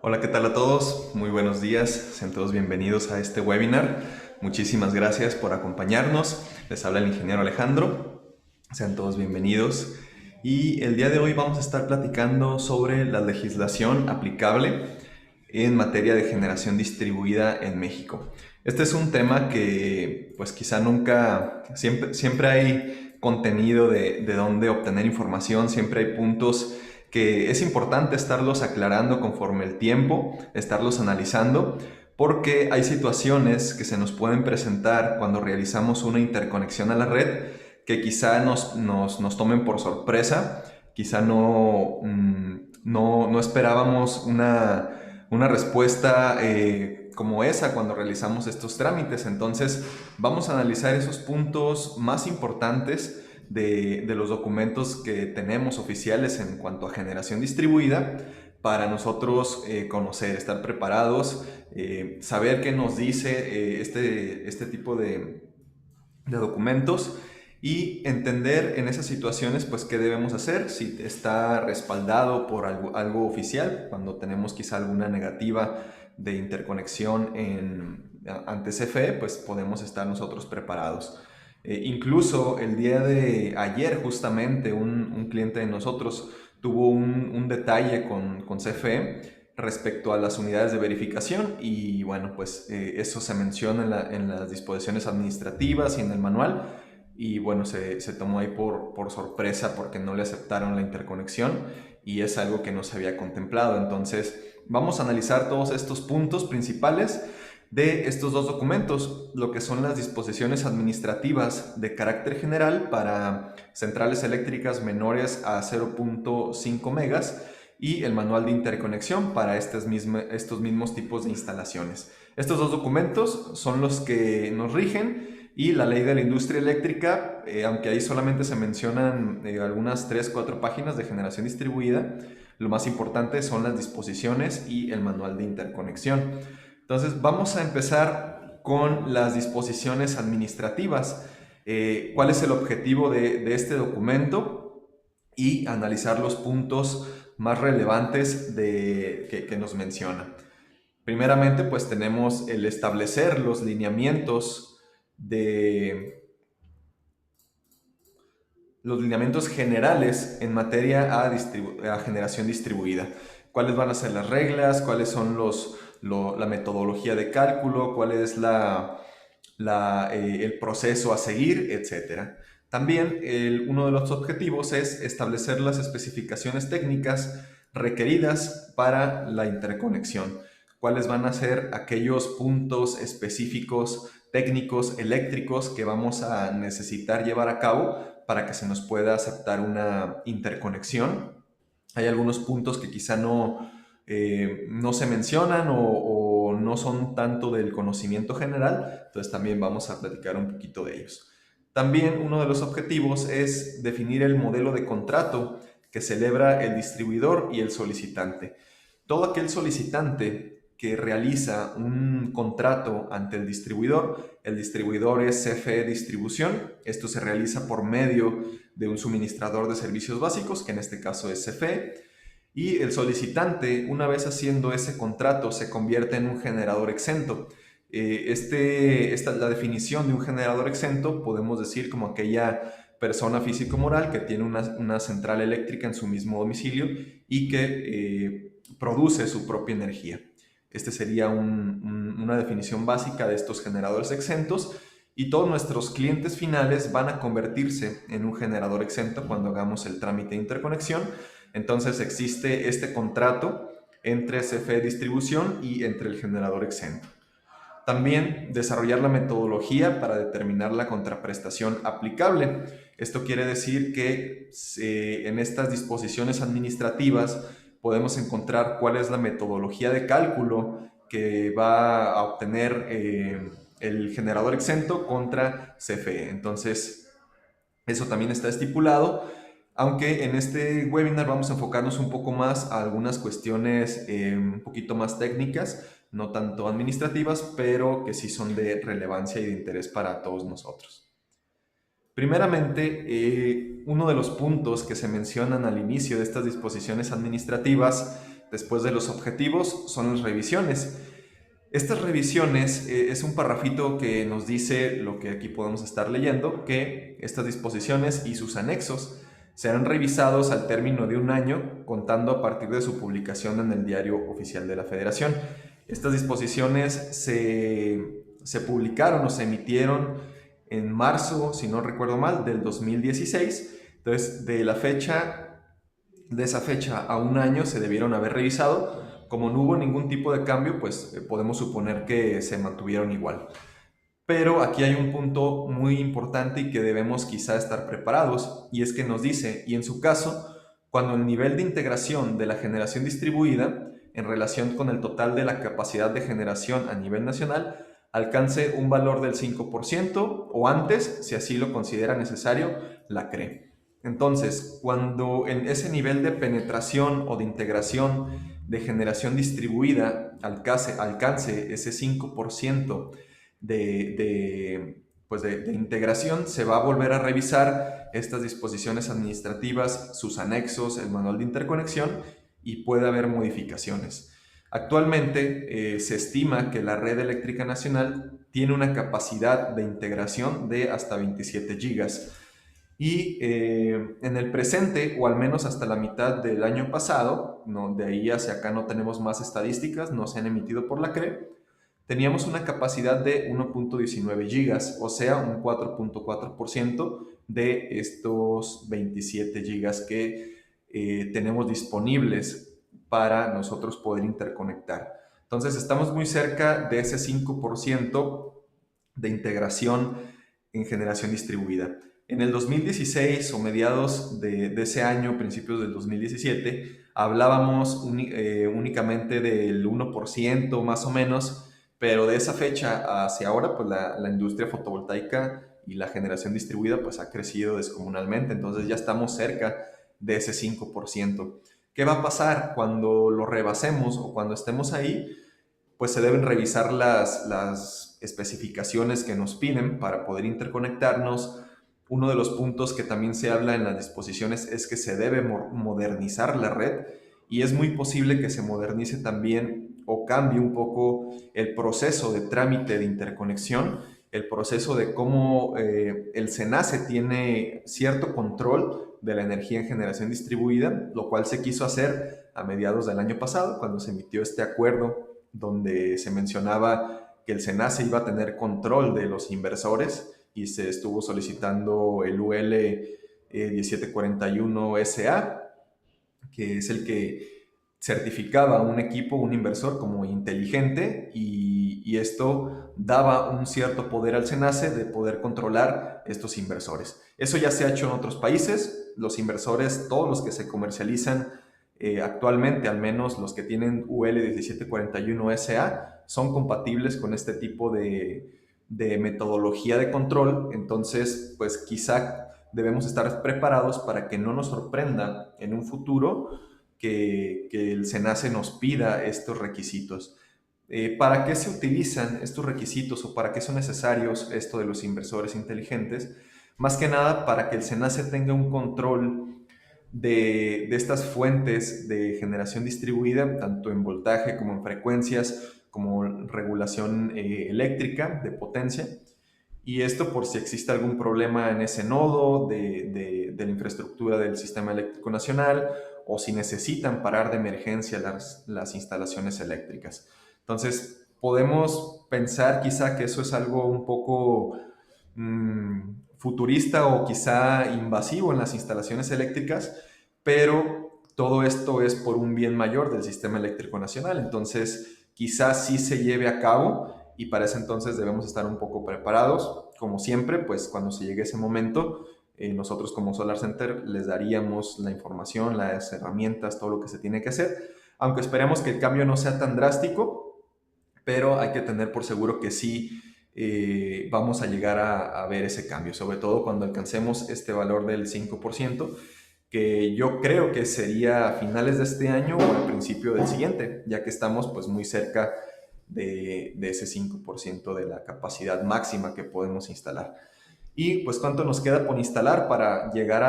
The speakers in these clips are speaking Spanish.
Hola, ¿qué tal a todos? Muy buenos días, sean todos bienvenidos a este webinar. Muchísimas gracias por acompañarnos. Les habla el ingeniero Alejandro. Sean todos bienvenidos. Y el día de hoy vamos a estar platicando sobre la legislación aplicable en materia de generación distribuida en México. Este es un tema que pues quizá nunca, siempre hay contenido de dónde obtener información, siempre hay puntos que es importante estarlos aclarando conforme el tiempo, estarlos analizando, porque hay situaciones que se nos pueden presentar cuando realizamos una interconexión a la red que quizá nos tomen por sorpresa, quizá no esperábamos una respuesta como esa cuando realizamos estos trámites. Entonces vamos a analizar esos puntos más importantes de los documentos que tenemos oficiales en cuanto a generación distribuida para nosotros conocer, estar preparados, saber qué nos dice este tipo de documentos y entender en esas situaciones pues qué debemos hacer, si está respaldado por algo oficial, cuando tenemos quizá alguna negativa de interconexión ante CFE, pues podemos estar nosotros preparados. Incluso el día de ayer justamente un cliente de nosotros tuvo un detalle con CFE respecto a las unidades de verificación y bueno, pues eso se menciona en las disposiciones administrativas y en el manual y bueno, se tomó ahí por sorpresa porque no le aceptaron la interconexión y es algo que no se había contemplado. Entonces vamos a analizar todos estos puntos principales de estos dos documentos, lo que son las disposiciones administrativas de carácter general para centrales eléctricas menores a 0.5 megas y el manual de interconexión para estos mismos tipos de instalaciones. Estos dos documentos son los que nos rigen y la ley de la industria eléctrica, aunque ahí solamente se mencionan algunas 3 o 4 páginas de generación distribuida, lo más importante son las disposiciones y el manual de interconexión. Entonces vamos a empezar con las disposiciones administrativas. ¿Cuál es el objetivo de este documento? Y analizar los puntos más relevantes que nos menciona. Primeramente, pues tenemos el establecer los lineamientos generales en materia a generación distribuida. ¿Cuáles van a ser las reglas? ¿Cuáles son la metodología de cálculo? ¿Cuál es el proceso a seguir? Etcétera. También uno de los objetivos es establecer las especificaciones técnicas requeridas para la interconexión. ¿Cuáles van a ser aquellos puntos específicos técnicos eléctricos que vamos a necesitar llevar a cabo para que se nos pueda aceptar una interconexión? Hay algunos puntos que quizá no se mencionan o no son tanto del conocimiento general, entonces también vamos a platicar un poquito de ellos. También uno de los objetivos es definir el modelo de contrato que celebra el distribuidor y el solicitante. Todo aquel solicitante que realiza un contrato ante el distribuidor es CFE Distribución. Esto se realiza por medio de un suministrador de servicios básicos, que en este caso es CFE, y el solicitante, una vez haciendo ese contrato, se convierte en un generador exento. La definición de un generador exento podemos decir como aquella persona físico-moral que tiene una central eléctrica en su mismo domicilio y que produce su propia energía. Este sería una definición básica de estos generadores exentos y todos nuestros clientes finales van a convertirse en un generador exento cuando hagamos el trámite de interconexión. Entonces existe este contrato entre CFE Distribución y entre el generador exento. También desarrollar la metodología para determinar la contraprestación aplicable. Esto quiere decir que en estas disposiciones administrativas podemos encontrar cuál es la metodología de cálculo que va a obtener el generador exento contra CFE. Entonces, eso también está estipulado, aunque en este webinar vamos a enfocarnos un poco más a algunas cuestiones un poquito más técnicas, no tanto administrativas, pero que sí son de relevancia y de interés para todos nosotros. Primeramente, uno de los puntos que se mencionan al inicio de estas disposiciones administrativas después de los objetivos, son las revisiones. Estas revisiones es un parrafito que nos dice lo que aquí podemos estar leyendo, que estas disposiciones y sus anexos serán revisados al término de un año, contando a partir de su publicación en el Diario Oficial de la Federación. Estas disposiciones se publicaron o se emitieron en marzo, si no recuerdo mal, del 2016. Entonces, de esa fecha a un año se debieron haber revisado. Como no hubo ningún tipo de cambio, pues podemos suponer que se mantuvieron igual. Pero aquí hay un punto muy importante y que debemos quizá estar preparados, y es que nos dice, y en su caso, cuando el nivel de integración de la generación distribuida en relación con el total de la capacidad de generación a nivel nacional alcance un valor del 5% o antes, si así lo considera necesario, la CRE. Entonces, cuando en ese nivel de penetración o de integración de generación distribuida alcance ese 5% de integración, se va a volver a revisar estas disposiciones administrativas, sus anexos, el manual de interconexión, y puede haber modificaciones. Actualmente se estima que la red eléctrica nacional tiene una capacidad de integración de hasta 27 gigas. Y en el presente, o al menos hasta la mitad del año pasado, no, de ahí hacia acá no tenemos más estadísticas, no se han emitido por la CRE, teníamos una capacidad de 1.19 gigas, o sea, un 4.4% de estos 27 gigas que tenemos disponibles para nosotros poder interconectar. Entonces, estamos muy cerca de ese 5% de integración en generación distribuida. En el 2016 o mediados de ese año, principios del 2017, hablábamos únicamente del 1% más o menos, pero de esa fecha hacia ahora, pues la industria fotovoltaica y la generación distribuida pues ha crecido descomunalmente, entonces ya estamos cerca de ese 5%. ¿Qué va a pasar cuando lo rebasemos o cuando estemos ahí? Pues se deben revisar las especificaciones que nos piden para poder interconectarnos. Uno de los puntos que también se habla en las disposiciones es que se debe modernizar la red, y es muy posible que se modernice también o cambie un poco el proceso de trámite de interconexión, el proceso de cómo el SENACE tiene cierto control de la energía en generación distribuida, lo cual se quiso hacer a mediados del año pasado, cuando se emitió este acuerdo donde se mencionaba que el SENACE iba a tener control de los inversores, y se estuvo solicitando el UL 1741SA, que es el que certificaba a un equipo, un inversor como inteligente, y esto daba un cierto poder al SENACE de poder controlar estos inversores. Eso ya se ha hecho en otros países. Los inversores, todos los que se comercializan actualmente, al menos los que tienen UL 1741SA, son compatibles con este tipo de metodología de control. Entonces, pues quizá debemos estar preparados para que no nos sorprenda en un futuro que el SENACE nos pida estos requisitos. ¿Para qué se utilizan estos requisitos o para qué son necesarios esto de los inversores inteligentes? Más que nada para que el SENACE tenga un control de estas fuentes de generación distribuida, tanto en voltaje como en frecuencias, como regulación eléctrica de potencia. Y esto por si existe algún problema en ese nodo de la infraestructura del sistema eléctrico nacional, o si necesitan parar de emergencia las instalaciones eléctricas. Entonces, podemos pensar quizá que eso es algo un poco futurista o quizá invasivo en las instalaciones eléctricas, pero todo esto es por un bien mayor del sistema eléctrico nacional. Entonces, quizás sí se lleve a cabo, y para ese entonces debemos estar un poco preparados. Como siempre, pues cuando se llegue ese momento, nosotros como Solar Center les daríamos la información, las herramientas, todo lo que se tiene que hacer, aunque esperemos que el cambio no sea tan drástico, pero hay que tener por seguro que sí vamos a llegar a ver ese cambio, sobre todo cuando alcancemos este valor del 5%, que yo creo que sería a finales de este año o al principio del siguiente, ya que estamos pues muy cerca de ese 5% de la capacidad máxima que podemos instalar. Y pues cuánto nos queda por instalar para llegar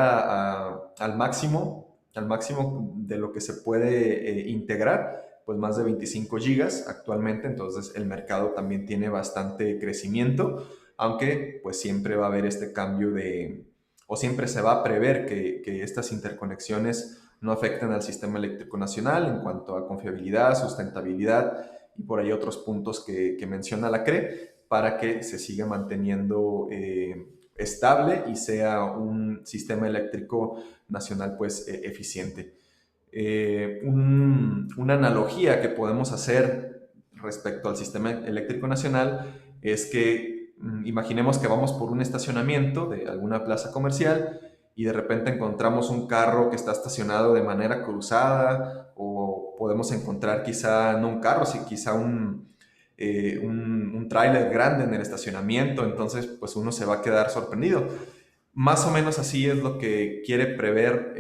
al máximo. al máximo de lo que se puede integrar, pues más de 25 gigas actualmente, entonces el mercado también tiene bastante crecimiento, aunque pues siempre va a haber este cambio o siempre se va a prever que estas interconexiones no afecten al sistema eléctrico nacional en cuanto a confiabilidad, sustentabilidad y por ahí otros puntos que menciona la CRE para que se siga manteniendo estable y sea un sistema eléctrico nacional pues eficiente. Una analogía que podemos hacer respecto al sistema eléctrico nacional es que imaginemos que vamos por un estacionamiento de alguna plaza comercial y de repente encontramos un carro que está estacionado de manera cruzada o podemos encontrar quizá, no un carro, sino quizá un tráiler grande en el estacionamiento, entonces pues uno se va a quedar sorprendido. Más o menos así es lo que quiere prever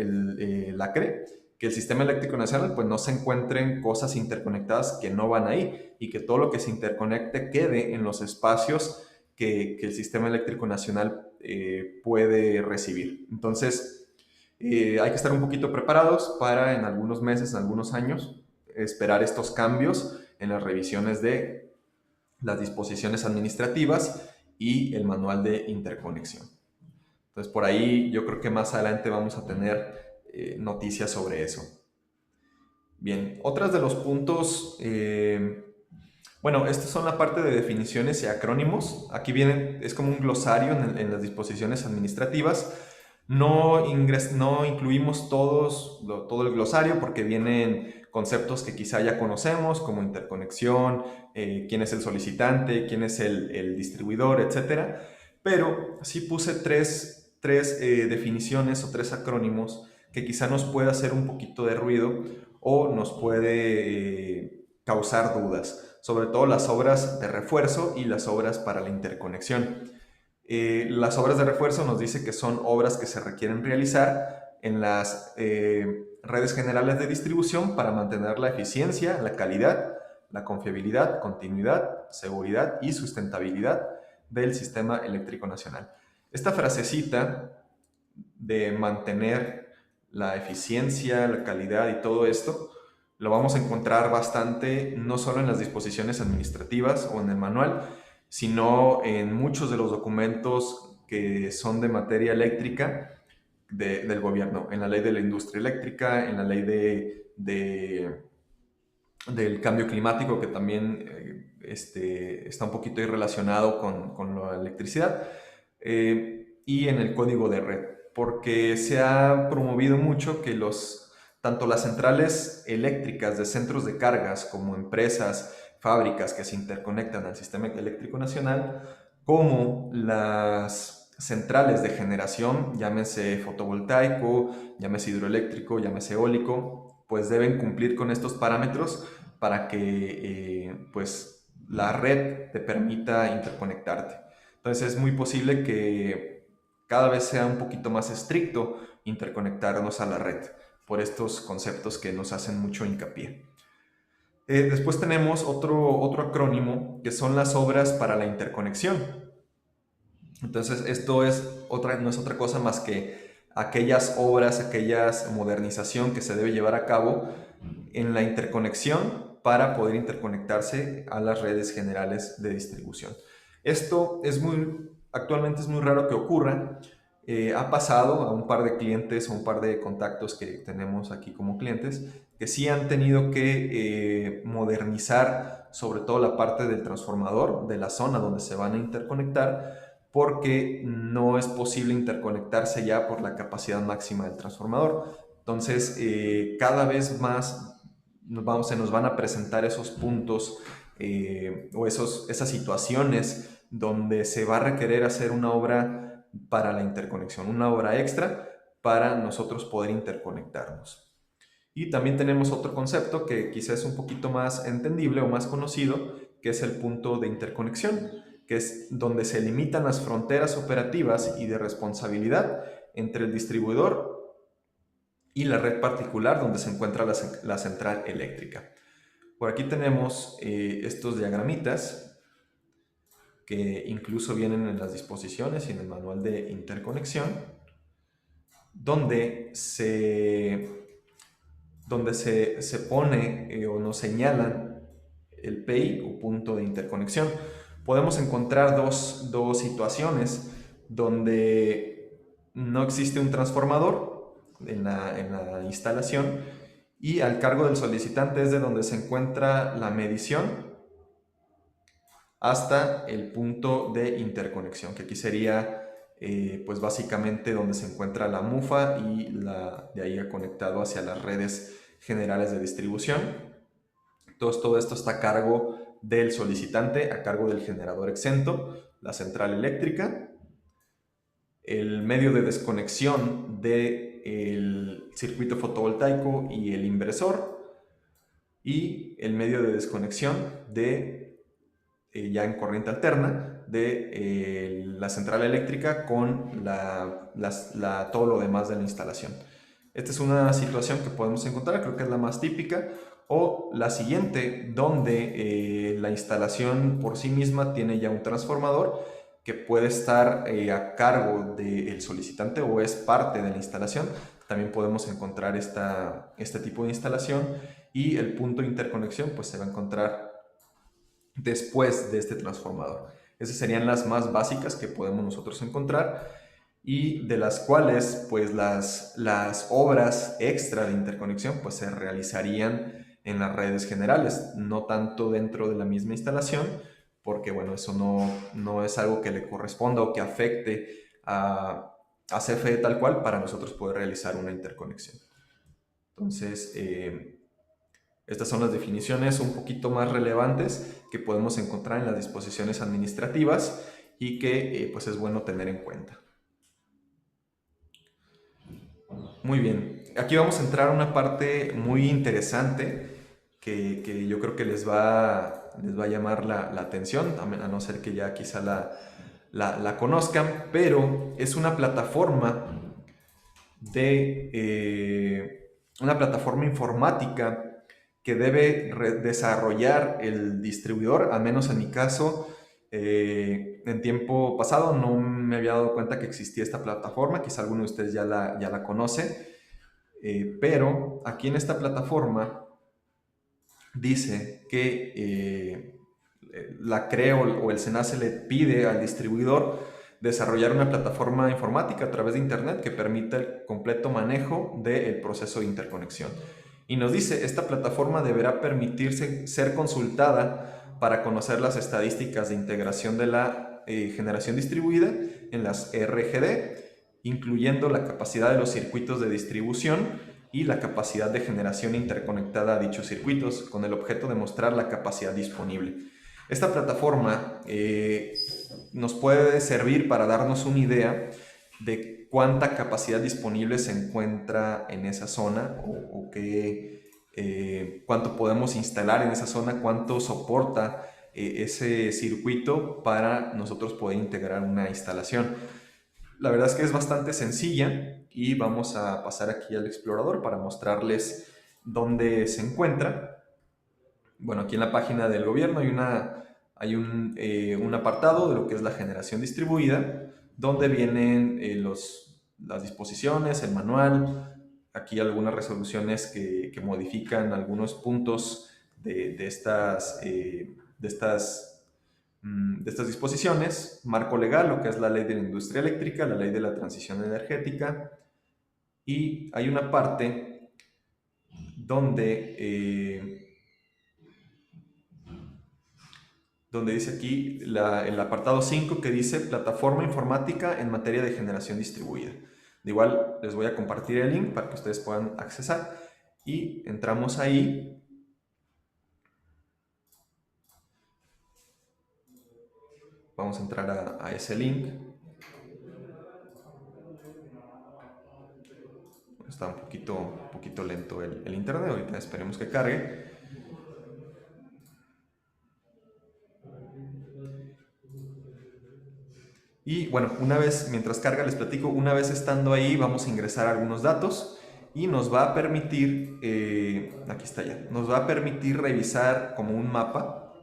la CRE, que el sistema eléctrico nacional pues no se encuentren cosas interconectadas que no van ahí y que todo lo que se interconecte quede en los espacios que el sistema eléctrico nacional puede recibir. Entonces, hay que estar un poquito preparados para en algunos meses, en algunos años, esperar estos cambios en las revisiones de las disposiciones administrativas y el manual de interconexión. Entonces, por ahí yo creo que más adelante vamos a tener noticias sobre eso. Bien, otras de los puntos, bueno, estos son la parte de definiciones y acrónimos. Aquí vienen, es como un glosario en las disposiciones administrativas. No incluimos todo el glosario porque vienen conceptos que quizá ya conocemos, como interconexión, quién es el solicitante, quién es el distribuidor, etcétera. Pero sí puse tres definiciones o tres acrónimos que quizá nos pueda hacer un poquito de ruido o nos puede causar dudas, sobre todo las obras de refuerzo y las obras para la interconexión. Las obras de refuerzo nos dice que son obras que se requieren realizar en las redes generales de distribución para mantener la eficiencia, la calidad, la confiabilidad, continuidad, seguridad y sustentabilidad del sistema eléctrico nacional. Esta frasecita de mantener la eficiencia, la calidad y todo esto, lo vamos a encontrar bastante no solo en las disposiciones administrativas o en el manual, sino en muchos de los documentos que son de materia eléctrica del gobierno, en la ley de la industria eléctrica, en la ley del cambio climático, que también está un poquito ahí relacionado con la electricidad, y en el código de red, porque se ha promovido mucho que tanto las centrales eléctricas de centros de cargas como empresas, fábricas que se interconectan al sistema eléctrico nacional, como las centrales de generación, llámese fotovoltaico, llámese hidroeléctrico, llámese eólico, pues deben cumplir con estos parámetros para que pues la red te permita interconectarte. Entonces es muy posible que cada vez sea un poquito más estricto interconectarnos a la red por estos conceptos que nos hacen mucho hincapié. Después tenemos otro acrónimo que son las obras para la interconexión. Entonces esto no es otra cosa más que aquellas obras, aquellas modernización que se debe llevar a cabo en la interconexión para poder interconectarse a las redes generales de distribución. Esto actualmente es muy raro que ocurra. Ha pasado a un par de clientes o un par de contactos que tenemos aquí como clientes que sí han tenido que modernizar sobre todo la parte del transformador de la zona donde se van a interconectar porque no es posible interconectarse ya por la capacidad máxima del transformador. Entonces, cada vez más se nos van a presentar esos puntos o esas situaciones donde se va a requerer hacer una obra para la interconexión, una obra extra para nosotros poder interconectarnos. Y también tenemos otro concepto que quizás es un poquito más entendible o más conocido, que es el punto de interconexión, que es donde se limitan las fronteras operativas y de responsabilidad entre el distribuidor y la red particular donde se encuentra la central eléctrica. Por aquí tenemos estos diagramitas que incluso vienen en las disposiciones y en el manual de interconexión, donde se donde se pone o nos señalan el PEI o punto de interconexión. Podemos encontrar dos situaciones donde no existe un transformador en la instalación y al cargo del solicitante es de donde se encuentra la medición hasta el punto de interconexión, que aquí sería pues básicamente donde se encuentra la mufa y de ahí conectado hacia las redes generales de distribución. Entonces todo esto está a cargo del solicitante, a cargo del generador exento, la central eléctrica, el medio de desconexión del circuito fotovoltaico y el inversor, y el medio de desconexión ya en corriente alterna de la central eléctrica con todo lo demás de la instalación. Esta es una situación que podemos encontrar, creo que es la más típica, o la siguiente, donde la instalación por sí misma tiene ya un transformador que puede estar a cargo del solicitante o es parte de la instalación. También podemos encontrar este tipo de instalación y el punto de interconexión pues se va a encontrar después de este transformador. Esas serían las más básicas que podemos nosotros encontrar y de las cuales pues las obras extra de interconexión pues se realizarían en las redes generales, no tanto dentro de la misma instalación, porque bueno, eso no es algo que le corresponda o que afecte a CFE tal cual para nosotros poder realizar una interconexión. Entonces, estas son las definiciones un poquito más relevantes que podemos encontrar en las disposiciones administrativas y que pues es bueno tener en cuenta. Muy bien, aquí vamos a entrar a una parte muy interesante que yo creo que les va a llamar la atención, a no ser que ya quizá la conozcan, pero es una plataforma una plataforma informática que debe desarrollar el distribuidor, al menos en mi caso. En tiempo pasado no me había dado cuenta que existía esta plataforma, quizá alguno de ustedes ya la conoce, pero aquí en esta plataforma dice que la CRE o el SENACE le pide al distribuidor desarrollar una plataforma informática a través de Internet que permita el completo manejo del proceso de interconexión. Y nos dice, esta plataforma deberá permitirse ser consultada para conocer las estadísticas de integración de la generación distribuida en las RGD, incluyendo la capacidad de los circuitos de distribución y la capacidad de generación interconectada a dichos circuitos, con el objeto de mostrar la capacidad disponible. Esta plataforma nos puede servir para darnos una idea de cuánta capacidad disponible se encuentra en esa zona o cuánto podemos instalar en esa zona, cuánto soporta ese circuito para nosotros poder integrar una instalación. La verdad es que es bastante sencilla y vamos a pasar aquí al explorador para mostrarles dónde se encuentra. Bueno, aquí en la página del gobierno hay un apartado de lo que es la generación distribuida, donde vienen las disposiciones, el manual, aquí algunas resoluciones que modifican algunos puntos de estas disposiciones, marco legal, lo que es la ley de la industria eléctrica, la ley de la transición energética, y hay una parte donde dice aquí el apartado 5 que dice plataforma informática en materia de generación distribuida. De igual les voy a compartir el link para que ustedes puedan accesar y entramos ahí. Vamos a entrar a ese link. Está un poquito lento el internet, ahorita esperemos que cargue. Y bueno, mientras carga les platico, una vez estando ahí vamos a ingresar algunos datos y nos va a permitir, aquí está ya, nos va a permitir revisar como un mapa.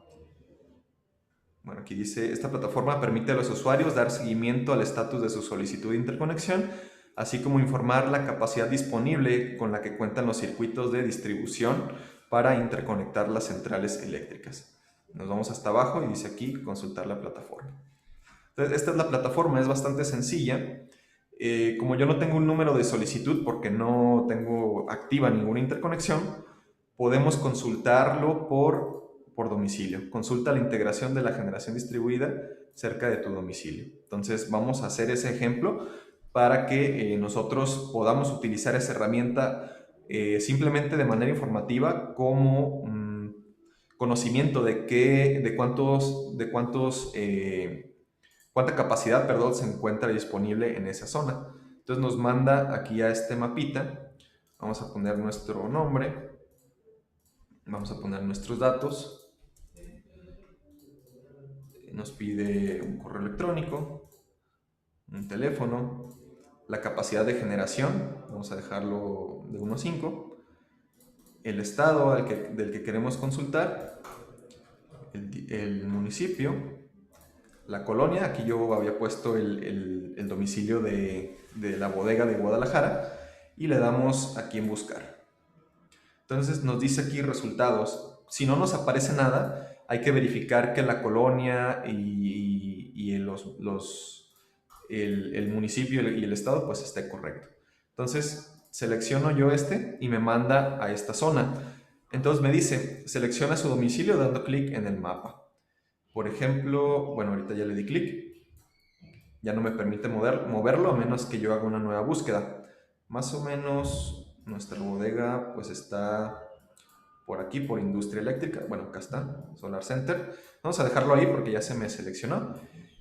Bueno, aquí dice, esta plataforma permite a los usuarios dar seguimiento al estatus de su solicitud de interconexión así como informar la capacidad disponible con la que cuentan los circuitos de distribución para interconectar las centrales eléctricas. Nos vamos hasta abajo y dice aquí consultar la plataforma. Entonces, esta es la plataforma, es bastante sencilla. Como yo no tengo un número de solicitud porque no tengo activa ninguna interconexión, podemos consultarlo por domicilio. Consulta la integración de la generación distribuida cerca de tu domicilio. Entonces vamos a hacer ese ejemplo para que nosotros podamos utilizar esa herramienta simplemente de manera informativa como conocimiento de cuánta capacidad, perdón, se encuentra disponible en esa zona. Entonces nos manda aquí a este mapita. Vamos a poner nuestro nombre, vamos a poner nuestros datos, nos pide un correo electrónico, un teléfono, la capacidad de generación, vamos a dejarlo de 1 a 5, el estado del que queremos consultar, el municipio, la colonia, aquí yo había puesto el domicilio de la bodega de Guadalajara, y le damos aquí en buscar. Entonces nos dice aquí resultados. Si no nos aparece nada, hay que verificar que la colonia y el municipio y el estado pues esté correcto. Entonces selecciono yo y me manda a esta zona. Entonces me dice, selecciona su domicilio dando clic en el mapa. Por ejemplo, bueno, ahorita ya le di clic. Ya no me permite moverlo a menos que yo haga una nueva búsqueda. Más o menos nuestra bodega pues está por aquí, por industria eléctrica. Bueno, acá está, Solar Center. Vamos a dejarlo ahí porque ya se me seleccionó.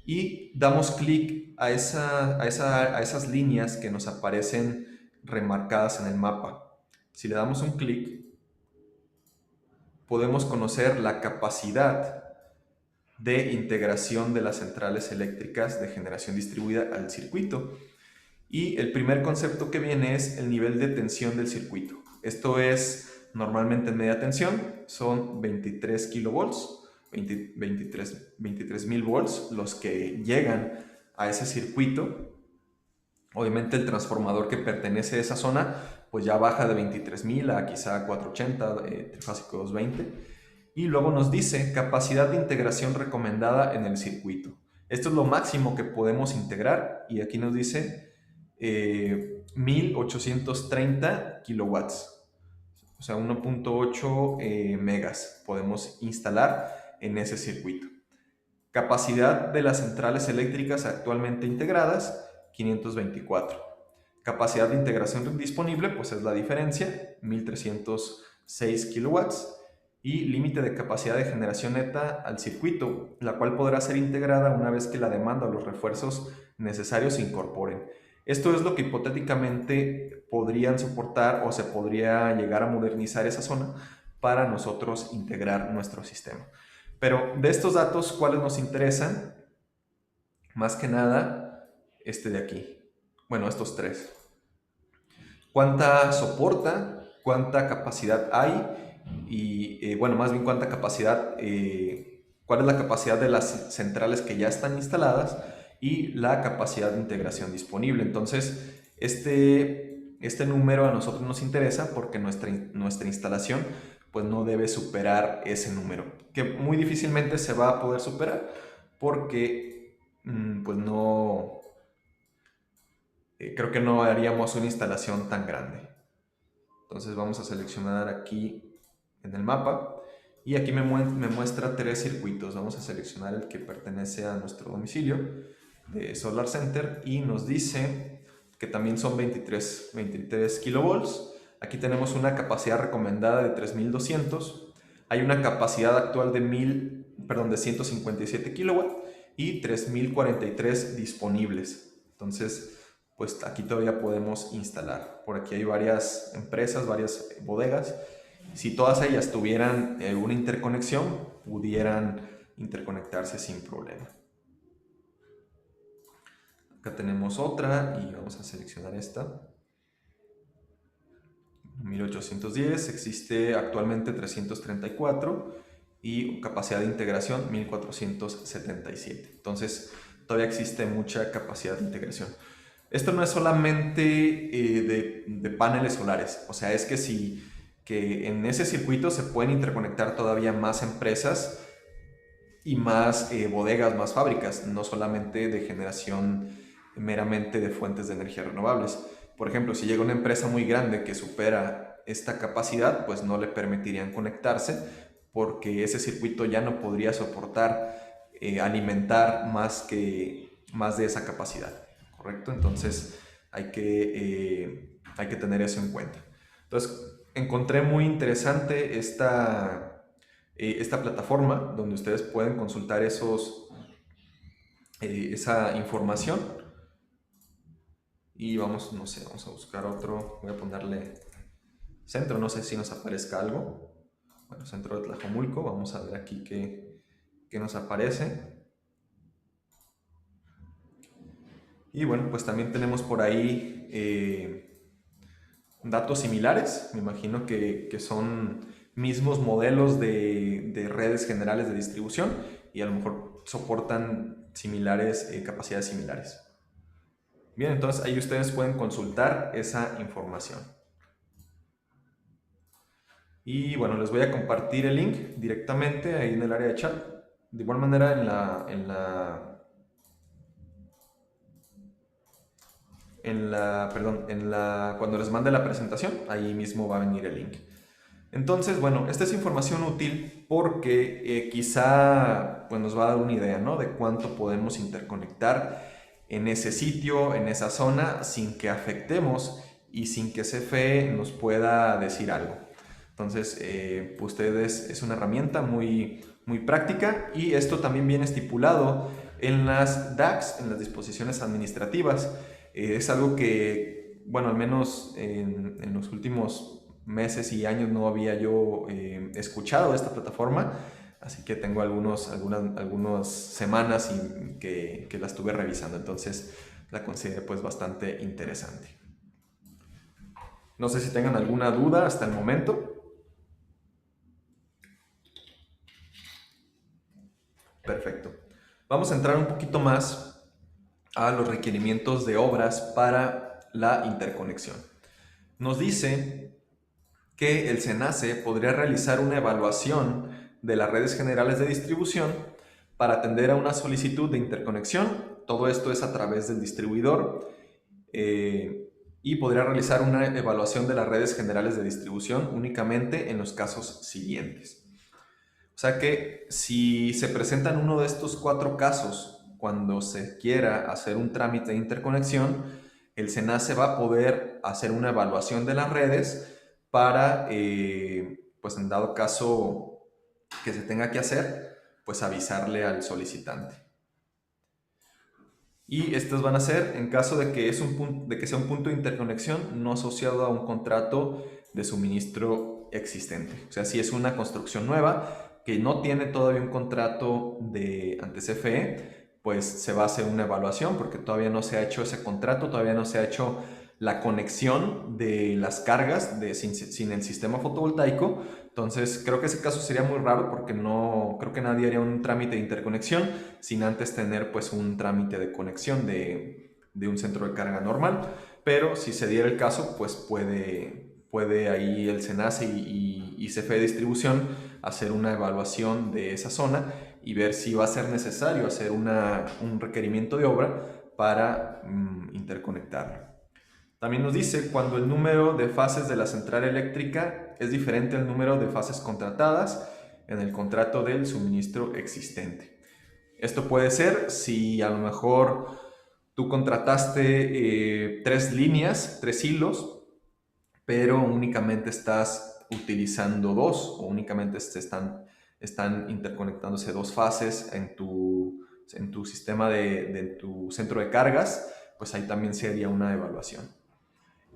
Y damos clic a esas líneas que nos aparecen remarcadas en el mapa. Si le damos un clic, podemos conocer la capacidad de integración de las centrales eléctricas de generación distribuida al circuito. Y el primer concepto que viene es el nivel de tensión del circuito. Esto es normalmente en media tensión, son 23 kilovolts, 23,000 volts los que llegan a ese circuito. Obviamente el transformador que pertenece a esa zona pues ya baja de 23,000 a quizá 480, trifásico 220. Y luego nos dice capacidad de integración recomendada en el circuito. Esto es lo máximo que podemos integrar y aquí nos dice 1830 kilowatts, o sea 1.8 megas podemos instalar en ese circuito. Capacidad de las centrales eléctricas actualmente integradas 524. Capacidad de integración disponible pues es la diferencia, 1306 kilowatts. Y límite de capacidad de generación neta al circuito, la cual podrá ser integrada una vez que la demanda o los refuerzos necesarios se incorporen. Esto es lo que hipotéticamente podrían soportar o se podría llegar a modernizar esa zona para nosotros integrar nuestro sistema. Pero de estos datos, ¿cuáles nos interesan? Más que nada, este de aquí. Bueno, estos tres. ¿Cuánta soporta? ¿Cuánta capacidad hay? Y bueno, más bien cuánta capacidad, cuál es la capacidad de las centrales que ya están instaladas y la capacidad de integración disponible. Entonces, este número a nosotros nos interesa porque nuestra instalación pues no debe superar ese número, que muy difícilmente se va a poder superar porque pues no, creo que no haríamos una instalación tan grande. Entonces vamos a seleccionar aquí en el mapa y aquí me muestra tres circuitos. Vamos a seleccionar el que pertenece a nuestro domicilio de Solar Center y nos dice que también son 23 kilovolts. Aquí tenemos una capacidad recomendada de 3200. Hay una capacidad actual de 157 kilowatts y 3043 disponibles. Entonces, pues aquí todavía podemos instalar. Por aquí hay varias empresas, varias bodegas. Si todas ellas tuvieran una interconexión, pudieran interconectarse sin problema. Acá tenemos otra y vamos a seleccionar esta. 1810, existe actualmente 334 y capacidad de integración 1477. Entonces todavía existe mucha capacidad de integración. Esto no es solamente de paneles solares, o sea, es que si que en ese circuito se pueden interconectar todavía más empresas y más bodegas, más fábricas, no solamente de generación meramente de fuentes de energía renovables. Por ejemplo, si llega una empresa muy grande que supera esta capacidad, pues no le permitirían conectarse porque ese circuito ya no podría soportar alimentar más de esa capacidad, ¿correcto? Entonces hay que tener eso en cuenta. Entonces, encontré muy interesante esta plataforma donde ustedes pueden consultar esa información. Y vamos, no sé, vamos a buscar otro. Voy a ponerle centro, no sé si nos aparezca algo. Bueno, centro de Tlajomulco, vamos a ver aquí qué nos aparece. Y bueno, pues también tenemos por ahí datos similares. Me imagino que son mismos modelos de redes generales de distribución y a lo mejor soportan similares, capacidades similares. Bien, entonces ahí ustedes pueden consultar esa información. Y bueno, les voy a compartir el link directamente ahí en el área de chat. De igual manera cuando les mande la presentación, ahí mismo va a venir el link. Entonces, bueno, esta es información útil porque quizá pues, nos va a dar una idea, ¿no? De cuánto podemos interconectar en ese sitio, en esa zona, sin que afectemos y sin que CFE nos pueda decir algo. Entonces, pues ustedes es una herramienta muy, muy práctica y esto también viene estipulado en las DACs, en las disposiciones administrativas. Es algo que, bueno, al menos en los últimos meses y años no había yo escuchado de esta plataforma, así que tengo algunas semanas que la estuve revisando, entonces la consideré pues bastante interesante. No sé si tengan alguna duda hasta el momento. Perfecto. Vamos a entrar un poquito más a los requerimientos de obras para la interconexión. Nos dice que el SENACE podría realizar una evaluación de las redes generales de distribución para atender a una solicitud de interconexión. Todo esto es a través del distribuidor y podría realizar una evaluación de las redes generales de distribución únicamente en los casos siguientes. O sea que si se presentan uno de estos 4 casos cuando se quiera hacer un trámite de interconexión, el SENACE va a poder hacer una evaluación de las redes para, pues en dado caso que se tenga que hacer, pues avisarle al solicitante. Y estas van a ser en caso de que sea un punto de interconexión no asociado a un contrato de suministro existente. O sea, si es una construcción nueva que no tiene todavía un contrato ante CFE, pues se va a hacer una evaluación porque todavía no se ha hecho ese contrato, todavía no se ha hecho la conexión de las cargas sin el sistema fotovoltaico. Entonces, creo que ese caso sería muy raro porque no creo que nadie haría un trámite de interconexión sin antes tener pues un trámite de conexión de un centro de carga normal. Pero si se diera el caso, pues puede ahí el SENACE y CFE Distribución hacer una evaluación de esa zona y ver si va a ser necesario hacer un requerimiento de obra para interconectarlo. También nos dice cuando el número de fases de la central eléctrica es diferente al número de fases contratadas en el contrato del suministro existente. Esto puede ser si a lo mejor tú contrataste 3 líneas, 3 hilos, pero únicamente estás utilizando 2 o únicamente están interconectándose 2 fases en tu sistema de tu centro de cargas, pues ahí también sería una evaluación.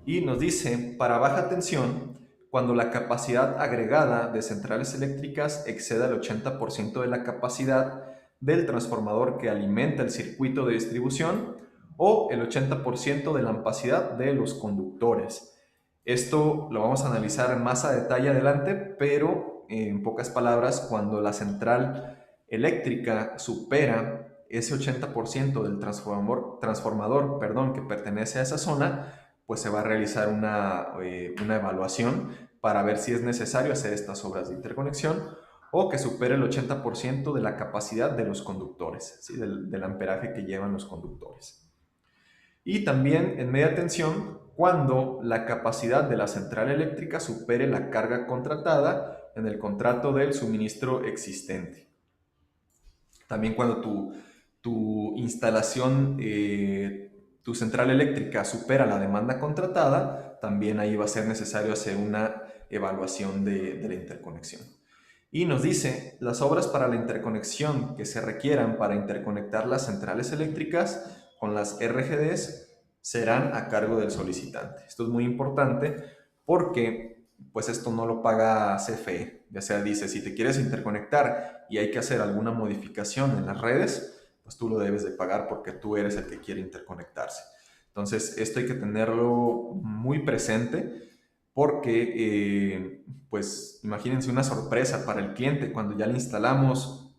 Y nos dice, para baja tensión, cuando la capacidad agregada de centrales eléctricas exceda el 80% de la capacidad del transformador que alimenta el circuito de distribución o el 80% de la ampacidad de los conductores. Esto lo vamos a analizar más a detalle adelante, pero en pocas palabras, cuando la central eléctrica supera ese 80% del transformador, perdón, que pertenece a esa zona, pues se va a realizar una evaluación para ver si es necesario hacer estas obras de interconexión o que supere el 80% de la capacidad de los conductores, ¿sí? del amperaje que llevan los conductores. Y también en media tensión, cuando la capacidad de la central eléctrica supere la carga contratada en el contrato del suministro existente. También cuando tu instalación, tu central eléctrica supera la demanda contratada, también ahí va a ser necesario hacer una evaluación de la interconexión. Y nos dice, las obras para la interconexión que se requieran para interconectar las centrales eléctricas con las RGDs serán a cargo del solicitante. Esto es muy importante porque pues esto no lo paga CFE. Ya sea, dice, si te quieres interconectar y hay que hacer alguna modificación en las redes, pues tú lo debes de pagar porque tú eres el que quiere interconectarse. Entonces, esto hay que tenerlo muy presente porque, pues, imagínense una sorpresa para el cliente cuando ya le instalamos,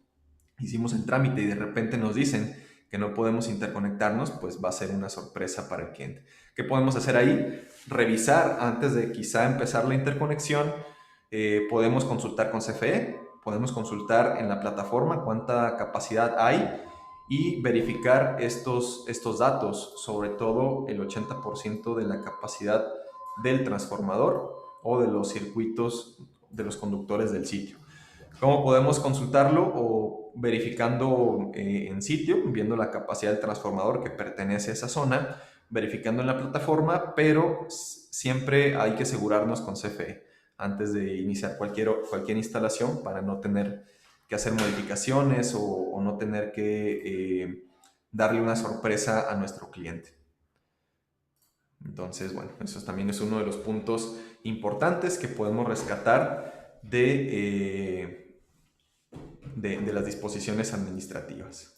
hicimos el trámite y de repente nos dicen que no podemos interconectarnos, pues va a ser una sorpresa para el cliente. ¿Qué podemos hacer ahí? Revisar antes de quizá empezar la interconexión. Podemos consultar con CFE, podemos consultar en la plataforma cuánta capacidad hay y verificar estos datos, sobre todo el 80% de la capacidad del transformador o de los circuitos de los conductores del sitio. ¿Cómo podemos consultarlo? O verificando en sitio, viendo la capacidad del transformador que pertenece a esa zona, verificando en la plataforma, pero siempre hay que asegurarnos con CFE antes de iniciar cualquier instalación para no tener que hacer modificaciones o no tener que darle una sorpresa a nuestro cliente. Entonces, bueno, eso también es uno de los puntos importantes que podemos rescatar de las disposiciones administrativas.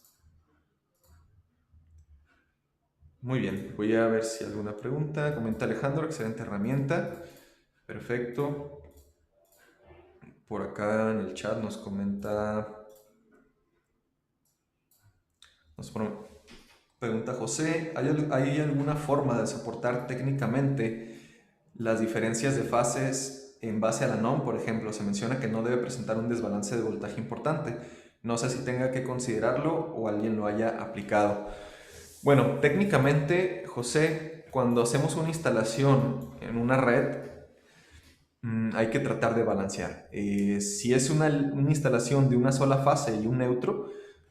Muy bien, voy a ver si hay alguna pregunta. Comenta Alejandro, excelente herramienta. Perfecto. Por acá en el chat nos comenta, pregunta José, ¿hay alguna forma de soportar técnicamente las diferencias de fases en base a la NOM? Por ejemplo, se menciona que no debe presentar un desbalance de voltaje importante. No sé si tenga que considerarlo o alguien lo haya aplicado. Bueno, técnicamente, José, cuando hacemos una instalación en una red, hay que tratar de balancear. Si es una instalación de una sola fase y un neutro,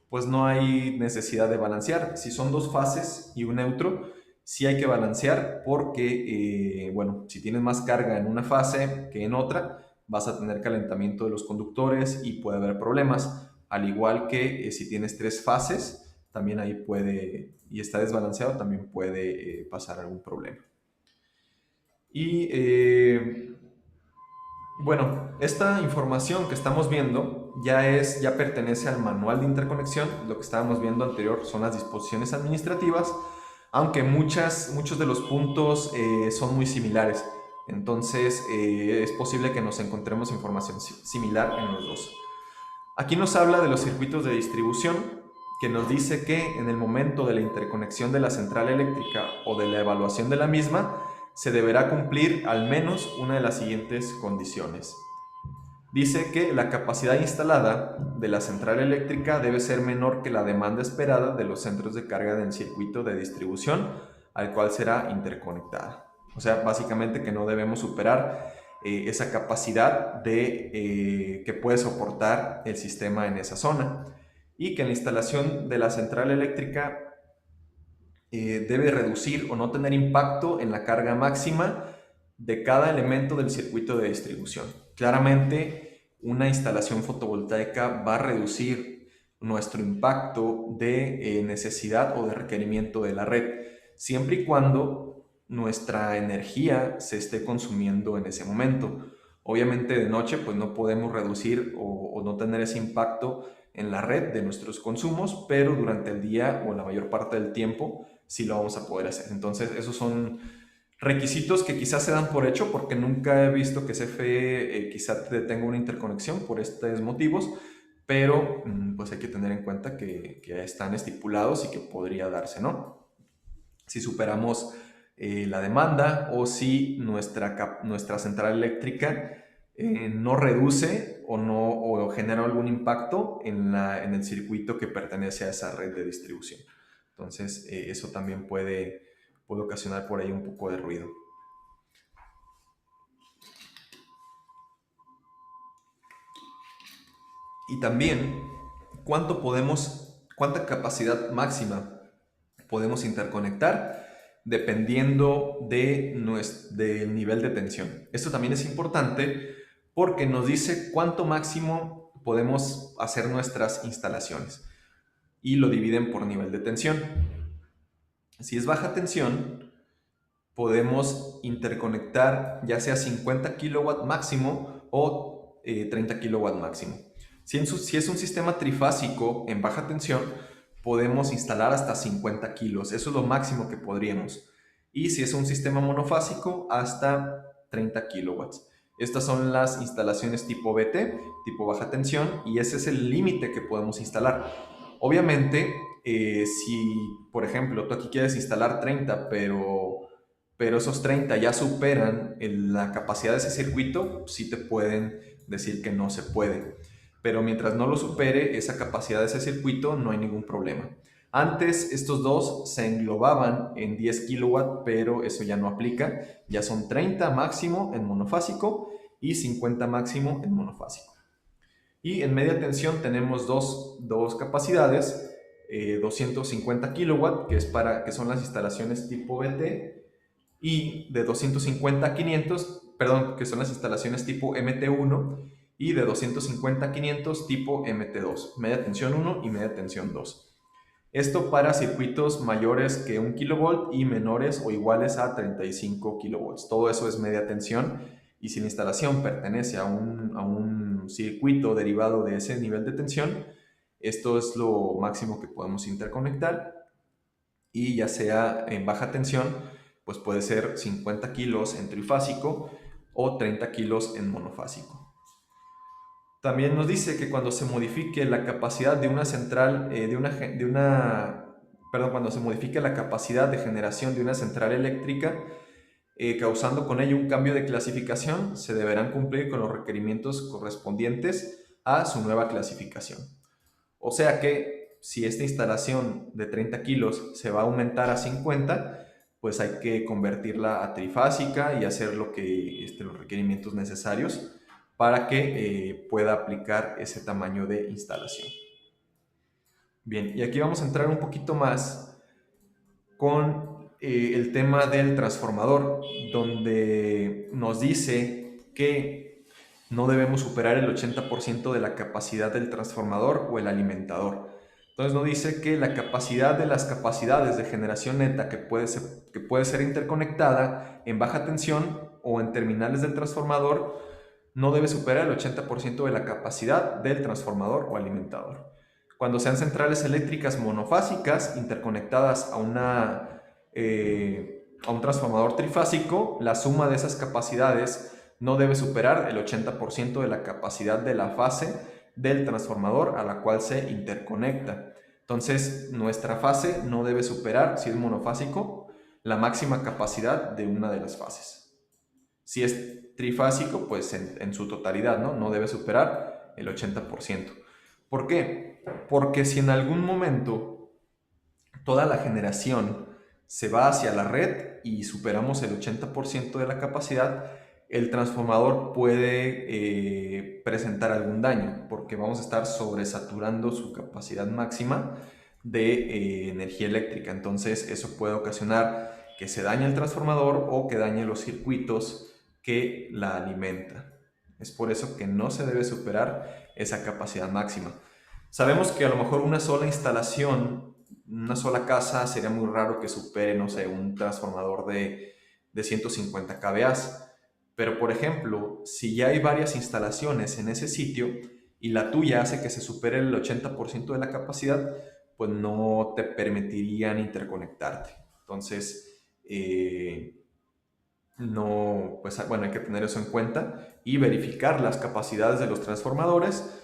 pues no hay necesidad de balancear. Si son dos fases y un neutro, sí hay que balancear porque, bueno, si tienes más carga en una fase que en otra, vas a tener calentamiento de los conductores y puede haber problemas. Al igual que si tienes tres fases, también ahí puede, y está desbalanceado, también puede pasar algún problema. Y bueno, esta información que estamos viendo ya pertenece al manual de interconexión. Lo que estábamos viendo anterior son las disposiciones administrativas, aunque muchos de los puntos son muy similares. Entonces es posible que nos encontremos información similar en los dos. Aquí nos habla de los circuitos de distribución, que nos dice que en el momento de la interconexión de la central eléctrica o de la evaluación de la misma, se deberá cumplir al menos una de las siguientes condiciones. Dice que la capacidad instalada de la central eléctrica debe ser menor que la demanda esperada de los centros de carga del circuito de distribución al cual será interconectada. O sea, básicamente que no debemos superar esa capacidad que puede soportar el sistema en esa zona y que la instalación de la central eléctrica debe reducir o no tener impacto en la carga máxima de cada elemento del circuito de distribución. Claramente, una instalación fotovoltaica va a reducir nuestro impacto de necesidad o de requerimiento de la red, siempre y cuando nuestra energía se esté consumiendo en ese momento. Obviamente de noche pues no podemos reducir o no tener ese impacto en la red de nuestros consumos, pero durante el día o la mayor parte del tiempo sí lo vamos a poder hacer. Entonces, esos son requisitos que quizás se dan por hecho porque nunca he visto que CFE quizá tenga una interconexión por estos motivos, pero pues hay que tener en cuenta que están estipulados y que podría darse, ¿no? Si superamos la demanda o si nuestra central eléctrica no reduce o, no, o genera algún impacto en el circuito que pertenece a esa red de distribución. Entonces, eso también puede ocasionar por ahí un poco de ruido. Y también, cuánta capacidad máxima podemos interconectar dependiendo del nivel de tensión. Esto también es importante porque nos dice cuánto máximo podemos hacer nuestras instalaciones y lo dividen por nivel de tensión. Si es baja tensión, podemos interconectar ya sea 50 kW máximo o 30 kW máximo. Si es un sistema trifásico en baja tensión, podemos instalar hasta 50 kilos. Eso es lo máximo que podríamos. Y si es un sistema monofásico, hasta 30 kilowatts. Estas son las instalaciones tipo BT, tipo baja tensión, y ese es el límite que podemos instalar. Obviamente, si, por ejemplo, tú aquí quieres instalar 30, pero esos 30 ya superan la capacidad de ese circuito, sí te pueden decir que no se puede. Pero mientras no lo supere esa capacidad de ese circuito, no hay ningún problema. Antes estos dos se englobaban en 10 kW, pero eso ya no aplica. Ya son 30 máximo en monofásico y 50 máximo en monofásico. Y en media tensión tenemos dos capacidades, 250 kW, que son las instalaciones tipo BT, y de 250 a 500, perdón, que son las instalaciones tipo MT1, y de 250 a 500 tipo MT2, media tensión 1 y media tensión 2. Esto para circuitos mayores que 1 kV y menores o iguales a 35 kV. Todo eso es media tensión, y si la instalación pertenece a un circuito derivado de ese nivel de tensión, esto es lo máximo que podemos interconectar. Y ya sea en baja tensión, pues puede ser 50 kilos en trifásico o 30 kilos en monofásico. También nos dice que cuando se modifique la capacidad de una central, cuando se modifique la capacidad de generación de una central eléctrica, causando con ello un cambio de clasificación, se deberán cumplir con los requerimientos correspondientes a su nueva clasificación. O sea que si esta instalación de 30 kilos se va a aumentar a 50, pues hay que convertirla a trifásica y hacer los requerimientos necesarios para que pueda aplicar ese tamaño de instalación. Bien, y aquí vamos a entrar un poquito más con el tema del transformador, donde nos dice que no debemos superar el 80% de la capacidad del transformador o el alimentador. Entonces nos dice que la capacidad de las capacidades de generación neta que puede ser interconectada en baja tensión o en terminales del transformador no debe superar el 80% de la capacidad del transformador o alimentador. Cuando sean centrales eléctricas monofásicas interconectadas a un transformador trifásico, la suma de esas capacidades no debe superar el 80% de la capacidad de la fase del transformador a la cual se interconecta. Entonces, nuestra fase no debe superar, si es monofásico, la máxima capacidad de una de las fases. Si es trifásico, pues en su totalidad, ¿no? No debe superar el 80%. ¿Por qué? Porque si en algún momento toda la generación se va hacia la red y superamos el 80% de la capacidad, el transformador puede presentar algún daño, porque vamos a estar sobresaturando su capacidad máxima de energía eléctrica. Entonces eso puede ocasionar que se dañe el transformador o que dañe los circuitos que la alimentan. Es por eso que no se debe superar esa capacidad máxima. Sabemos que a lo mejor una sola instalación, una sola casa, sería muy raro que supere, no sé, un transformador de 150 kVA. Pero, por ejemplo, si ya hay varias instalaciones en ese sitio y la tuya hace que se supere el 80% de la capacidad, pues no te permitirían interconectarte. Entonces, no, pues bueno, hay que tener eso en cuenta y verificar las capacidades de los transformadores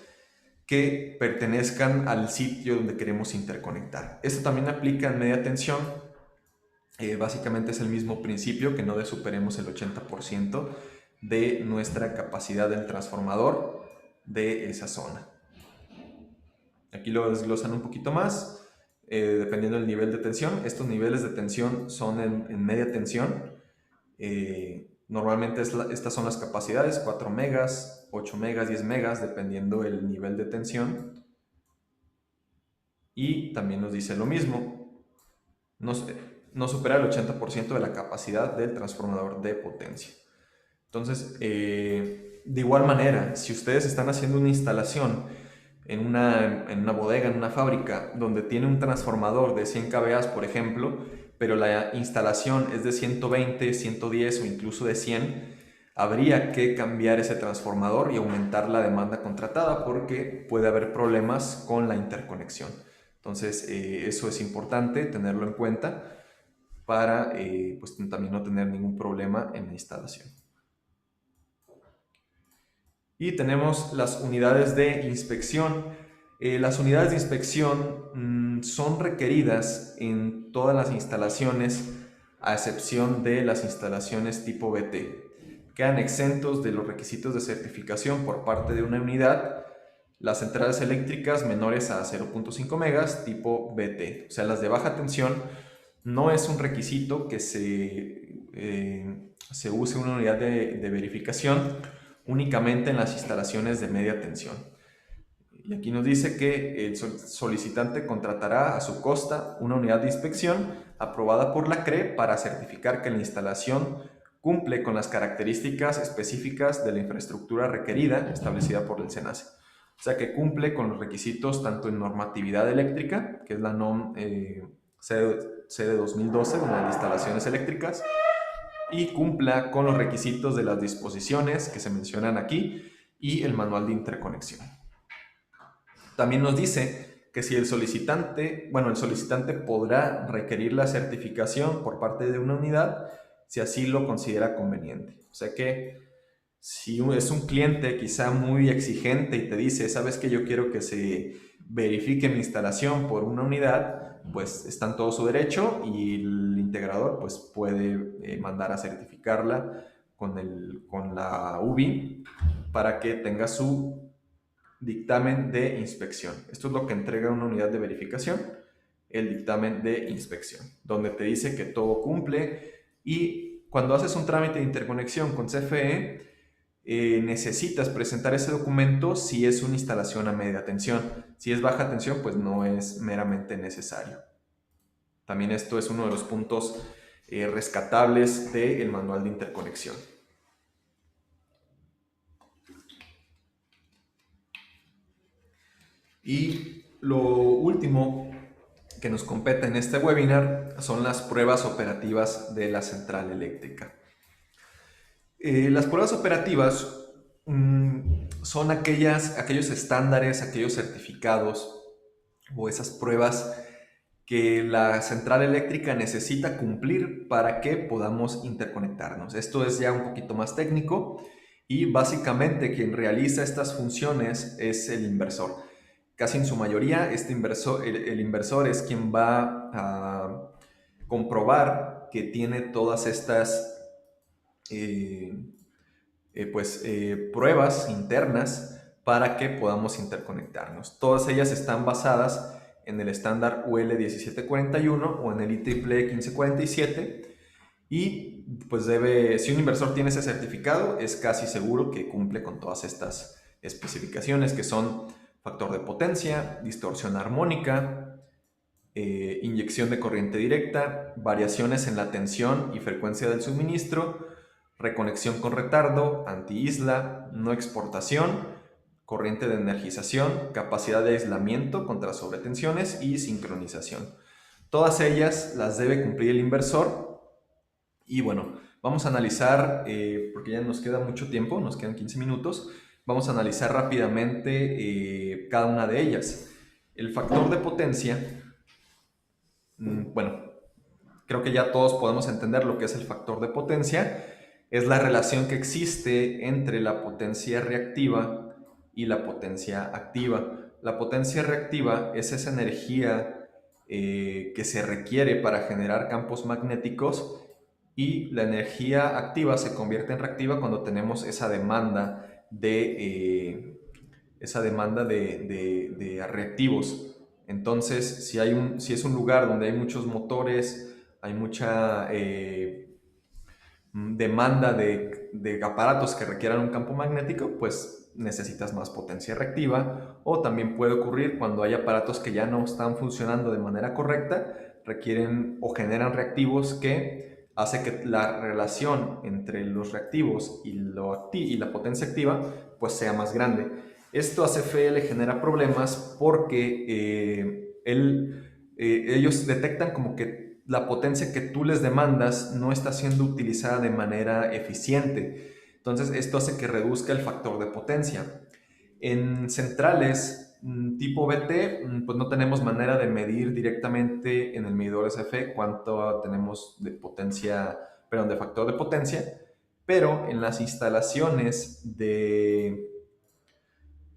que pertenezcan al sitio donde queremos interconectar. Esto también aplica en media tensión. Básicamente es el mismo principio, que no superemos el 80% de nuestra capacidad del transformador de esa zona. Aquí lo desglosan un poquito más, dependiendo del nivel de tensión. Estos niveles de tensión son en media tensión. Normalmente estas son las capacidades: 4 megas, 8 megas, 10 megas, dependiendo el nivel de tensión. Y también nos dice lo mismo, no supera el 80% de la capacidad del transformador de potencia. Entonces, de igual manera, si ustedes están haciendo una instalación en una bodega, en una fábrica, donde tiene un transformador de 100 kVA, por ejemplo, pero la instalación es de 120, 110 o incluso de 100, habría que cambiar ese transformador y aumentar la demanda contratada, porque puede haber problemas con la interconexión. Entonces, eso es importante tenerlo en cuenta para pues, también no tener ningún problema en la instalación. Y tenemos las unidades de inspección. Las unidades de inspección son requeridas en todas las instalaciones, a excepción de las instalaciones tipo BT. Quedan exentos de los requisitos de certificación por parte de una unidad las centrales eléctricas menores a 0.5 megas tipo BT. O sea, las de baja tensión no es un requisito que se use una unidad de verificación únicamente en las instalaciones de media tensión. Y aquí nos dice que el solicitante contratará a su costa una unidad de inspección aprobada por la CRE para certificar que la instalación cumple con las características específicas de la infraestructura requerida establecida por el SENACE. O sea, que cumple con los requisitos tanto en normatividad eléctrica, que es la NOM CD 2012 de las instalaciones eléctricas, y cumpla con los requisitos de las disposiciones que se mencionan aquí y el manual de interconexión. También nos dice que si el solicitante podrá requerir la certificación por parte de una unidad si así lo considera conveniente. O sea que si es un cliente quizá muy exigente y te dice, sabes que yo quiero que se verifique mi instalación por una unidad, pues está en todo su derecho, y el integrador pues puede mandar a certificarla con la UBI para que tenga su dictamen de inspección. Esto es lo que entrega una unidad de verificación, el dictamen de inspección, donde te dice que todo cumple. Y cuando haces un trámite de interconexión con CFE, necesitas presentar ese documento si es una instalación a media tensión. Si es baja tensión, pues no es meramente necesario. También esto es uno de los puntos rescatables del manual de interconexión. Y lo último que nos compete en este webinar son las pruebas operativas de la central eléctrica. Las pruebas operativas son aquellos estándares, aquellos certificados o esas pruebas que la central eléctrica necesita cumplir para que podamos interconectarnos. Esto es ya un poquito más técnico, y básicamente quien realiza estas funciones es el inversor. Casi en su mayoría el inversor es quien va a comprobar que tiene todas estas pruebas internas para que podamos interconectarnos. Todas ellas están basadas en el estándar UL 1741 o en el IEEE 1547, y pues si un inversor tiene ese certificado, es casi seguro que cumple con todas estas especificaciones, que son factor de potencia, distorsión armónica, inyección de corriente directa, variaciones en la tensión y frecuencia del suministro, reconexión con retardo, anti-isla, no exportación, corriente de energización, capacidad de aislamiento contra sobretensiones y sincronización. Todas ellas las debe cumplir el inversor. Y bueno, vamos a analizar, porque ya nos queda mucho tiempo, nos quedan 15 minutos, vamos a analizar rápidamente cada una de ellas. El factor de potencia, bueno, creo que ya todos podemos entender lo que es el factor de potencia. Es la relación que existe entre la potencia reactiva y la potencia activa. La potencia reactiva es esa energía que se requiere para generar campos magnéticos, y la energía activa se convierte en reactiva cuando tenemos esa demanda de reactivos. Entonces, si es un lugar donde hay muchos motores, hay mucha demanda de aparatos que requieran un campo magnético, pues necesitas más potencia reactiva. O también puede ocurrir cuando hay aparatos que ya no están funcionando de manera correcta, requieren o generan reactivos que hace que la relación entre los reactivos y la potencia activa pues sea más grande. Esto a CFE le genera problemas porque ellos detectan como que la potencia que tú les demandas no está siendo utilizada de manera eficiente. Entonces, esto hace que reduzca el factor de potencia. En centrales tipo BT, pues no tenemos manera de medir directamente en el medidor SF cuánto tenemos de potencia, perdón, de factor de potencia, pero en las instalaciones de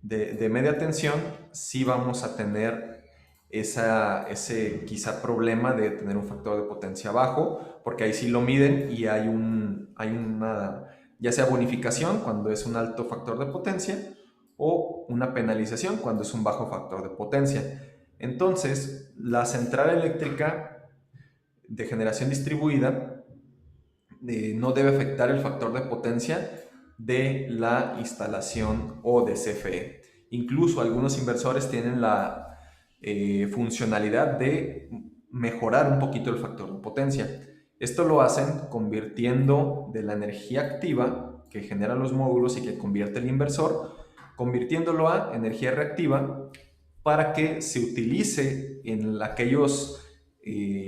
media tensión sí vamos a tener ese quizá problema de tener un factor de potencia bajo, porque ahí sí lo miden y hay una, ya sea bonificación cuando es un alto factor de potencia o una penalización cuando es un bajo factor de potencia. Entonces, la central eléctrica de generación distribuida no debe afectar el factor de potencia de la instalación o de CFE. Incluso algunos inversores tienen la funcionalidad de mejorar un poquito el factor de potencia. Esto lo hacen convirtiendo de la energía activa que generan los módulos y que convierte el inversor, convirtiéndolo a energía reactiva para que se utilice en aquellos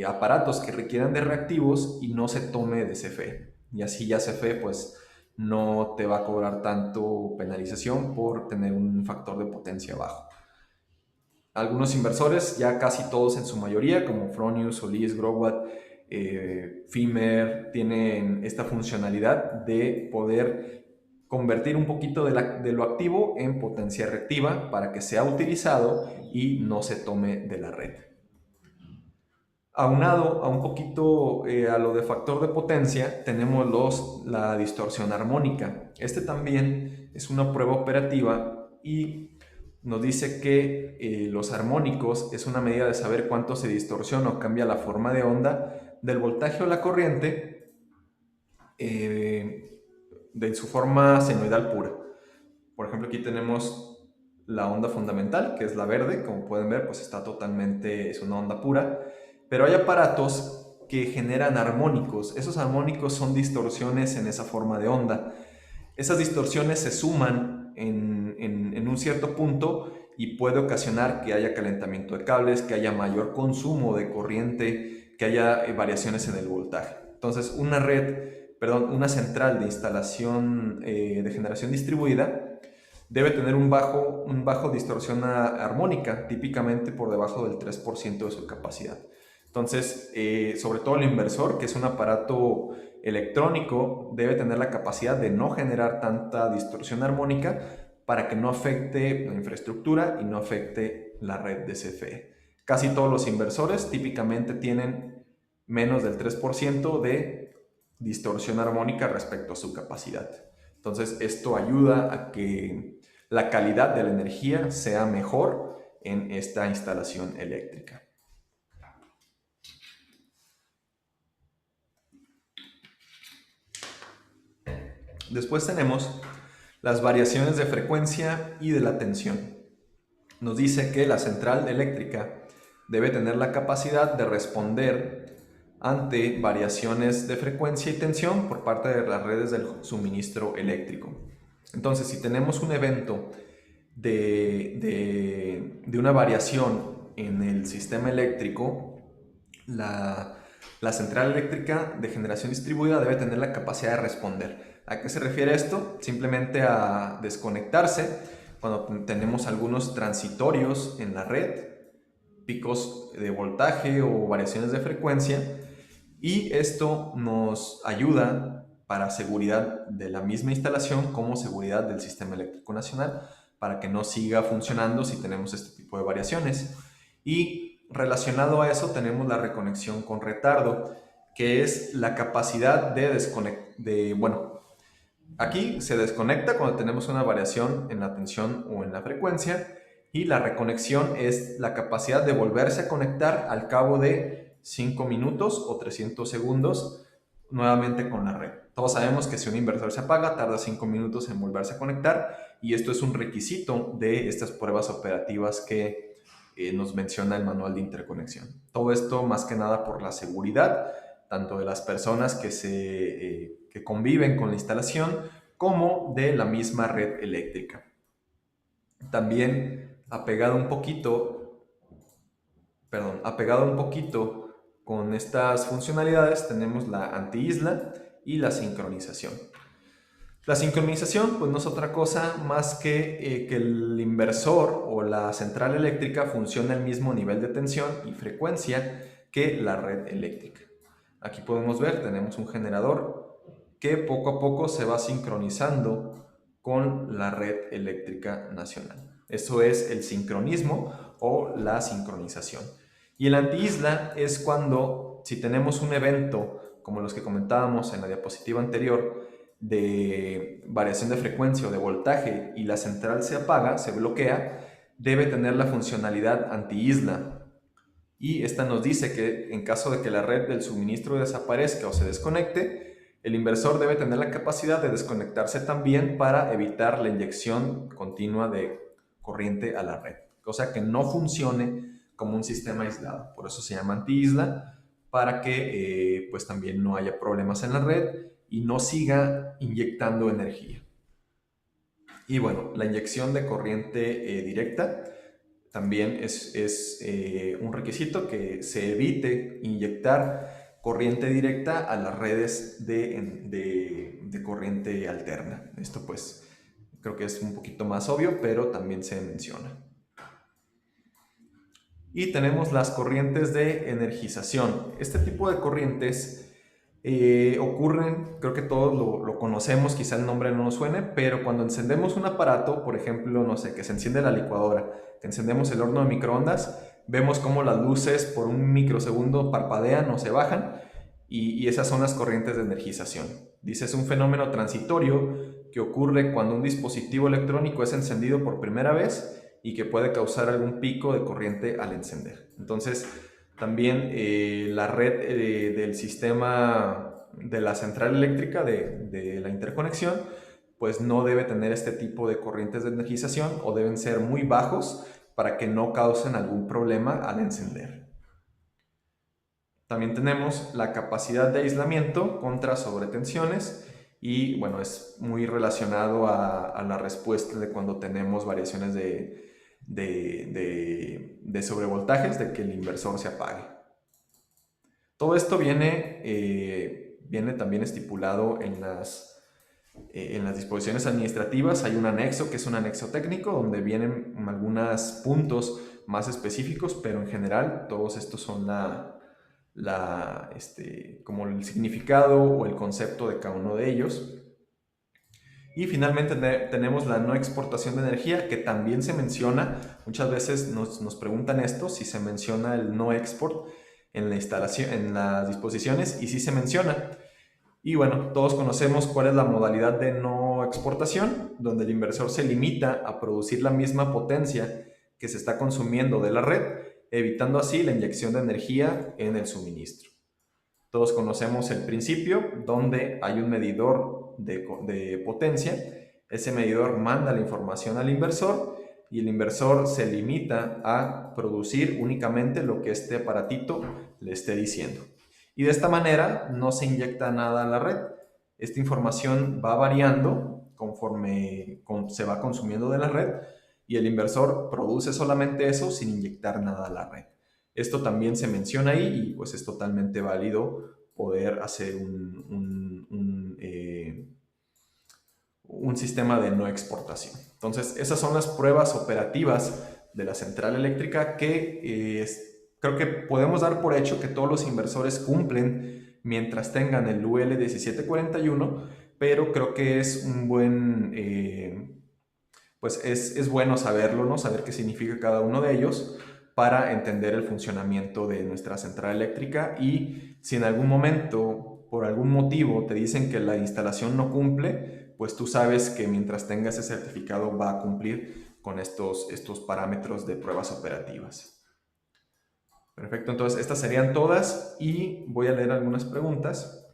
aparatos que requieran de reactivos y no se tome de CFE. Y así ya CFE pues no te va a cobrar tanto penalización por tener un factor de potencia bajo. Algunos inversores, ya casi todos en su mayoría, como Fronius, Solis, Growatt, Fimer, tienen esta funcionalidad de poder convertir un poquito de lo activo en potencia reactiva para que sea utilizado y no se tome de la red. Aunado a un poquito a lo de factor de potencia, tenemos la distorsión armónica. Este también es una prueba operativa y nos dice que los armónicos es una medida de saber cuánto se distorsiona o cambia la forma de onda del voltaje o la corriente de su forma senoidal pura. Por ejemplo, aquí tenemos la onda fundamental, que es la verde. Como pueden ver, pues está totalmente, es una onda pura. Pero hay aparatos que generan armónicos. Esos armónicos son distorsiones en esa forma de onda. Esas distorsiones se suman en un cierto punto y puede ocasionar que haya calentamiento de cables, que haya mayor consumo de corriente, que haya variaciones en el voltaje. Entonces, una central de instalación de generación distribuida debe tener un bajo distorsión armónica, típicamente por debajo del 3% de su capacidad. Entonces, sobre todo el inversor, que es un aparato electrónico, debe tener la capacidad de no generar tanta distorsión armónica para que no afecte la infraestructura y no afecte la red de CFE. Casi todos los inversores típicamente tienen menos del 3% de distorsión armónica respecto a su capacidad. Entonces, esto ayuda a que la calidad de la energía sea mejor en esta instalación eléctrica. Después tenemos las variaciones de frecuencia y de la tensión. Nos dice que la central eléctrica debe tener la capacidad de responder ante variaciones de frecuencia y tensión por parte de las redes del suministro eléctrico. Entonces, si tenemos un evento de una variación en el sistema eléctrico, la central eléctrica de generación distribuida debe tener la capacidad de responder. ¿A qué se refiere esto? Simplemente a desconectarse cuando tenemos algunos transitorios en la red, picos de voltaje o variaciones de frecuencia, y esto nos ayuda para seguridad de la misma instalación como seguridad del sistema eléctrico nacional, para que no siga funcionando si tenemos este tipo de variaciones. Y relacionado a eso tenemos la reconexión con retardo, que es la capacidad de desconectar, bueno, aquí se desconecta cuando tenemos una variación en la tensión o en la frecuencia, y la reconexión es la capacidad de volverse a conectar al cabo de 5 minutos o 300 segundos nuevamente con la red. Todos sabemos que si un inversor se apaga, tarda 5 minutos en volverse a conectar, y esto es un requisito de estas pruebas operativas que nos menciona el manual de interconexión. Todo esto más que nada por la seguridad, tanto de las personas que conviven con la instalación, como de la misma red eléctrica. También apegado un poquito con estas funcionalidades tenemos la anti-isla y la sincronización. La sincronización pues no es otra cosa más que el inversor o la central eléctrica funcione al mismo nivel de tensión y frecuencia que la red eléctrica. Aquí podemos ver, tenemos un generador que poco a poco se va sincronizando con la red eléctrica nacional. Eso es el sincronismo o la sincronización. Y el anti-isla es cuando, si tenemos un evento como los que comentábamos en la diapositiva anterior, de variación de frecuencia o de voltaje, y la central se apaga, se bloquea, debe tener la funcionalidad anti-isla. Y esta nos dice que en caso de que la red del suministro desaparezca o se desconecte, el inversor debe tener la capacidad de desconectarse también para evitar la inyección continua de corriente a la red, cosa que no funcione como un sistema aislado. Por eso se llama anti-isla, para que pues también no haya problemas en la red y no siga inyectando energía. Y bueno, la inyección de corriente directa también es un requisito, que se evite inyectar corriente directa a las redes de corriente alterna. Esto pues creo que es un poquito más obvio, pero también se menciona. Y tenemos las corrientes de energización. Este tipo de corrientes ocurren, creo que todos lo conocemos, quizá el nombre no nos suene, pero cuando encendemos un aparato, por ejemplo, no sé, que se enciende la licuadora, que encendemos el horno de microondas, vemos cómo las luces por un microsegundo parpadean o se bajan, y esas son las corrientes de energización. Dice, es un fenómeno transitorio que ocurre cuando un dispositivo electrónico es encendido por primera vez y que puede causar algún pico de corriente al encender. Entonces, también la red del sistema de la central eléctrica de la interconexión pues no debe tener este tipo de corrientes de energización, o deben ser muy bajos para que no causen algún problema al encender. También tenemos la capacidad de aislamiento contra sobretensiones, y bueno, es muy relacionado a la respuesta de cuando tenemos variaciones de sobrevoltajes, de que el inversor se apague. Todo esto viene también estipulado en las disposiciones administrativas. Hay un anexo que es un anexo técnico donde vienen algunos puntos más específicos, pero en general todos estos son como el significado o el concepto de cada uno de ellos. Y finalmente tenemos la no exportación de energía, que también se menciona. Muchas veces nos preguntan esto, si se menciona el no export en la instalación, en las disposiciones, y sí se menciona. Y bueno, todos conocemos cuál es la modalidad de no exportación, donde el inversor se limita a producir la misma potencia que se está consumiendo de la red, evitando así la inyección de energía en el suministro. Todos conocemos el principio, donde hay un medidor de potencia. Ese medidor manda la información al inversor, y el inversor se limita a producir únicamente lo que este aparatito le esté diciendo. Y de esta manera no se inyecta nada a la red. Esta información va variando conforme se va consumiendo de la red, y el inversor produce solamente eso sin inyectar nada a la red. Esto también se menciona ahí, y pues es totalmente válido poder hacer un sistema de no exportación. Entonces, esas son las pruebas operativas de la central eléctrica que creo que podemos dar por hecho que todos los inversores cumplen mientras tengan el UL 1741, pero creo que es un buen pues es bueno saberlo, ¿no? Saber qué significa cada uno de ellos para entender el funcionamiento de nuestra central eléctrica, y si en algún momento, por algún motivo, te dicen que la instalación no cumple, pues tú sabes que mientras tenga ese certificado va a cumplir con estos parámetros de pruebas operativas. Perfecto, entonces estas serían todas y voy a leer algunas preguntas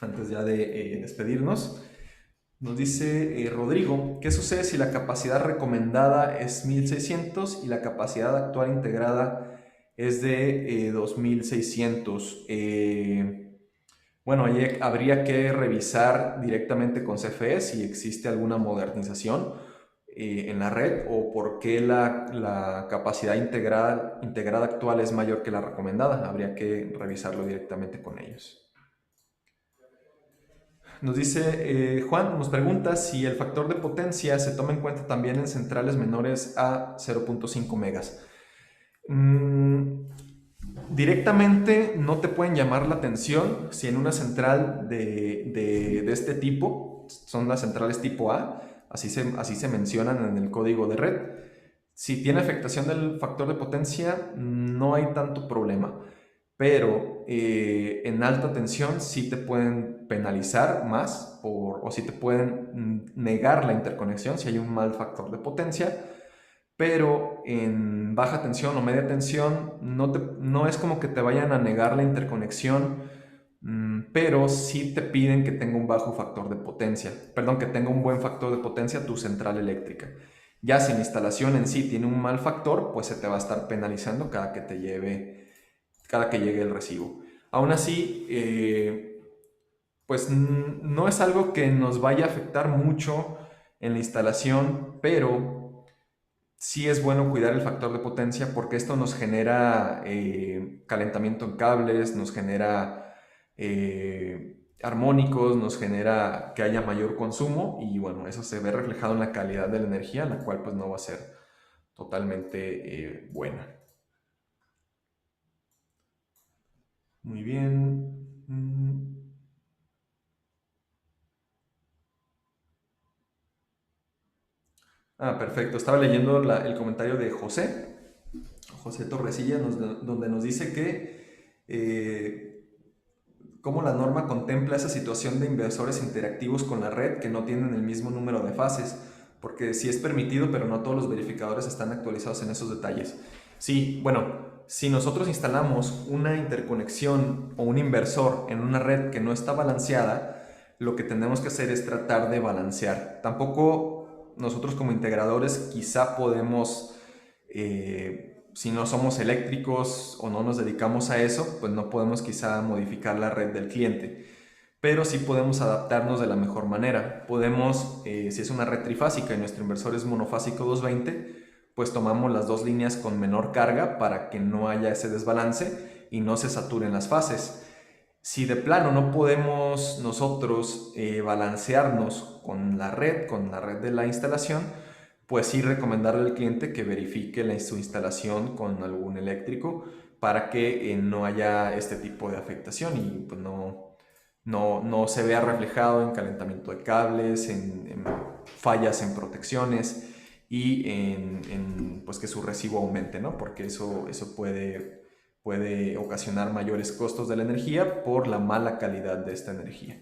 antes ya de despedirnos. Nos dice Rodrigo, ¿qué sucede si la capacidad recomendada es 1600 y la capacidad actual integrada es de 2600? Bueno, ahí habría que revisar directamente con CFE si existe alguna modernización en la red, o por qué la capacidad integrada actual es mayor que la recomendada. Habría que revisarlo directamente con ellos. Nos dice Juan, nos pregunta si el factor de potencia se toma en cuenta también en centrales menores a 0.5 megas. Directamente no te pueden llamar la atención si en una central de este tipo, son las centrales tipo A, así se mencionan en el código de red. Si tiene afectación del factor de potencia, no hay tanto problema, pero en alta tensión sí te pueden penalizar más o sí te pueden negar la interconexión si hay un mal factor de potencia. Pero en baja tensión o media tensión no es como que te vayan a negar la interconexión, pero sí te piden que tenga un bajo factor de potencia, perdón, que tenga un buen factor de potencia tu central eléctrica. Ya si la instalación en sí tiene un mal factor, pues se te va a estar penalizando cada que llegue el recibo. Aún así, pues no es algo que nos vaya a afectar mucho en la instalación, pero sí es bueno cuidar el factor de potencia porque esto nos genera calentamiento en cables, nos genera armónicos, nos genera que haya mayor consumo, y bueno, eso se ve reflejado en la calidad de la energía, la cual pues no va a ser totalmente buena. Muy bien. Perfecto. Estaba leyendo el comentario de José Torresilla, donde nos dice que cómo la norma contempla esa situación de inversores interactivos con la red que no tienen el mismo número de fases, porque sí es permitido, pero no todos los verificadores están actualizados en esos detalles. Sí, bueno, si nosotros instalamos una interconexión o un inversor en una red que no está balanceada, lo que tenemos que hacer es tratar de balancear. Tampoco nosotros como integradores quizá podemos si no somos eléctricos o no nos dedicamos a eso, pues no podemos quizá modificar la red del cliente, pero sí podemos adaptarnos de la mejor manera. Podemos, si es una red trifásica y nuestro inversor es monofásico 220, pues tomamos las dos líneas con menor carga para que no haya ese desbalance y no se saturen las fases. Si de plano no podemos nosotros balancearnos con la red de la instalación, pues sí recomendarle al cliente que verifique su instalación con algún eléctrico para que no haya este tipo de afectación y pues no se vea reflejado en calentamiento de cables, en fallas en protecciones y pues que su recibo aumente, ¿no? Porque eso puede ocasionar mayores costos de la energía por la mala calidad de esta energía.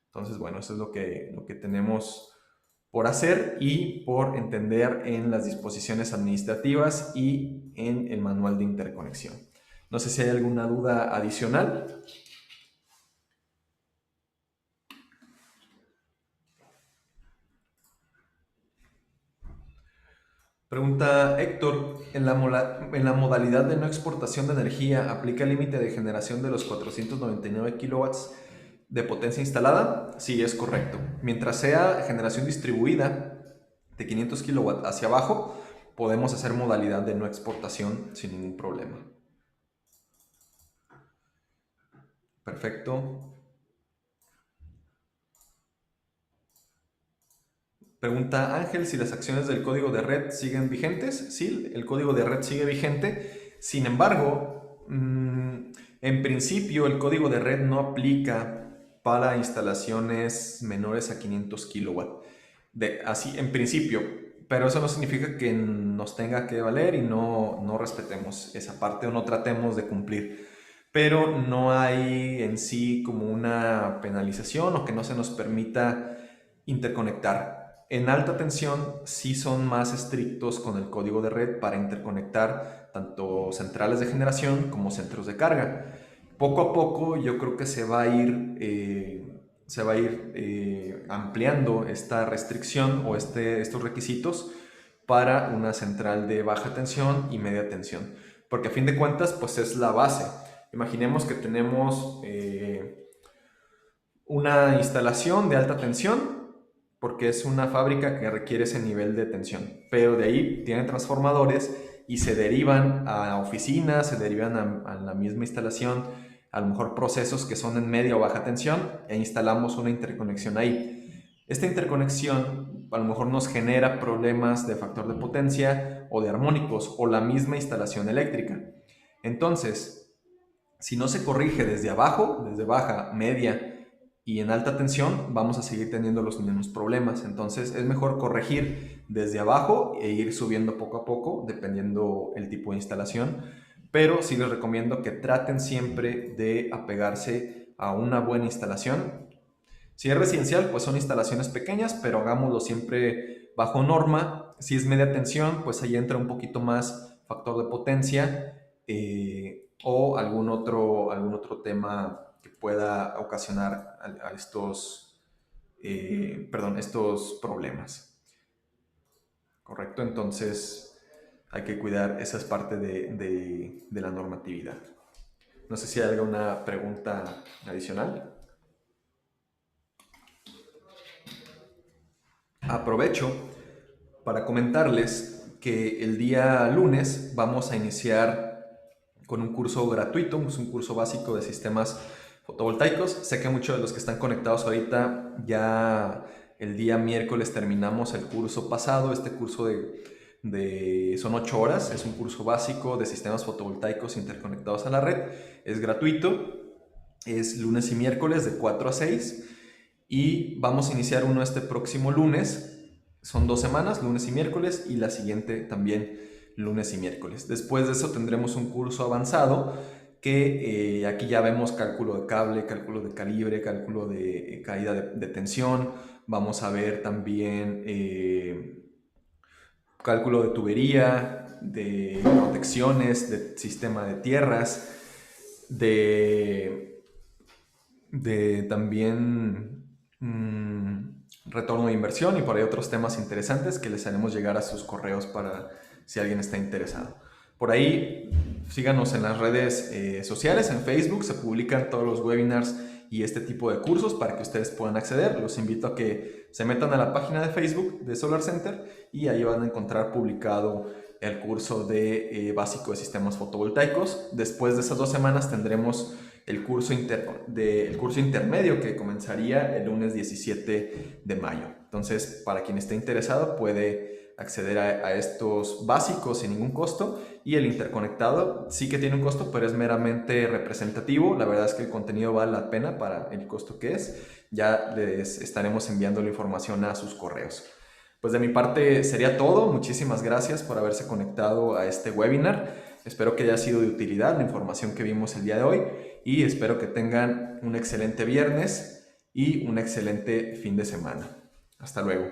Entonces, bueno, eso es lo que tenemos por hacer y por entender en las disposiciones administrativas y en el manual de interconexión. No sé si hay alguna duda adicional. Pregunta Héctor, ¿en la modalidad de no exportación de energía aplica el límite de generación de los 499 kilowatts de potencia instalada? Sí, es correcto. Mientras sea generación distribuida de 500 kilowatts hacia abajo, podemos hacer modalidad de no exportación sin ningún problema. Perfecto. Pregunta Ángel si las acciones del código de red siguen vigentes. Sí, el código de red sigue vigente. Sin embargo, en principio el código de red no aplica para instalaciones menores a 500 kilowatts. así en principio, pero eso no significa que nos tenga que valer y no respetemos esa parte o no tratemos de cumplir. Pero no hay en sí como una penalización o que no se nos permita interconectar. En alta tensión sí son más estrictos con el código de red para interconectar tanto centrales de generación como centros de carga. Poco a poco yo creo que se va a ir ampliando esta restricción o estos requisitos para una central de baja tensión y media tensión, porque a fin de cuentas pues es la base. Imaginemos que tenemos una instalación de alta tensión porque es una fábrica que requiere ese nivel de tensión, pero de ahí tienen transformadores y se derivan a oficinas, se derivan a la misma instalación, a lo mejor procesos que son en media o baja tensión e instalamos una interconexión ahí. Esta interconexión a lo mejor nos genera problemas de factor de potencia o de armónicos o la misma instalación eléctrica. Entonces, si no se corrige desde abajo, desde baja, media y en alta tensión, vamos a seguir teniendo los mismos problemas. Entonces es mejor corregir desde abajo e ir subiendo poco a poco, dependiendo el tipo de instalación. Pero sí les recomiendo que traten siempre de apegarse a una buena instalación. Si es residencial, pues son instalaciones pequeñas, pero hagámoslo siempre bajo norma. Si es media tensión, pues ahí entra un poquito más factor de potencia o algún otro tema que pueda ocasionar a estos problemas. ¿Correcto? Entonces hay que cuidar esa es parte de la normatividad. No sé si hay alguna pregunta adicional. Aprovecho para comentarles que el día lunes vamos a iniciar con un curso gratuito, es un curso básico de sistemas fotovoltaicos. Sé que muchos de los que están conectados ahorita ya el día miércoles terminamos el curso pasado, este curso son 8 horas, es un curso básico de sistemas fotovoltaicos interconectados a la red, es gratuito, es lunes y miércoles de 4 a 6 y vamos a iniciar uno este próximo lunes. Son 2 semanas, lunes y miércoles, y la siguiente también lunes y miércoles. Después de eso tendremos un curso avanzado que aquí ya vemos cálculo de cable, cálculo de calibre, cálculo de caída de tensión. Vamos a ver también cálculo de tubería, de protecciones, de sistema de tierras, de también retorno de inversión y por ahí otros temas interesantes que les haremos llegar a sus correos para si alguien está interesado. Por ahí síganos en las redes sociales, en Facebook se publican todos los webinars y este tipo de cursos para que ustedes puedan acceder. Los invito a que se metan a la página de Facebook de Solar Center y ahí van a encontrar publicado el curso de básico de sistemas fotovoltaicos. Después de esas 2 semanas tendremos el curso intermedio que comenzaría el lunes 17 de mayo. Entonces, para quien esté interesado puede acceder a estos básicos sin ningún costo, y el interconectado sí que tiene un costo, pero es meramente representativo. La verdad es que el contenido vale la pena para el costo que es. Ya les estaremos enviando la información a sus correos. Pues de mi parte sería todo. Muchísimas gracias por haberse conectado a este webinar. Espero que haya sido de utilidad la información que vimos el día de hoy y espero que tengan un excelente viernes y un excelente fin de semana. Hasta luego.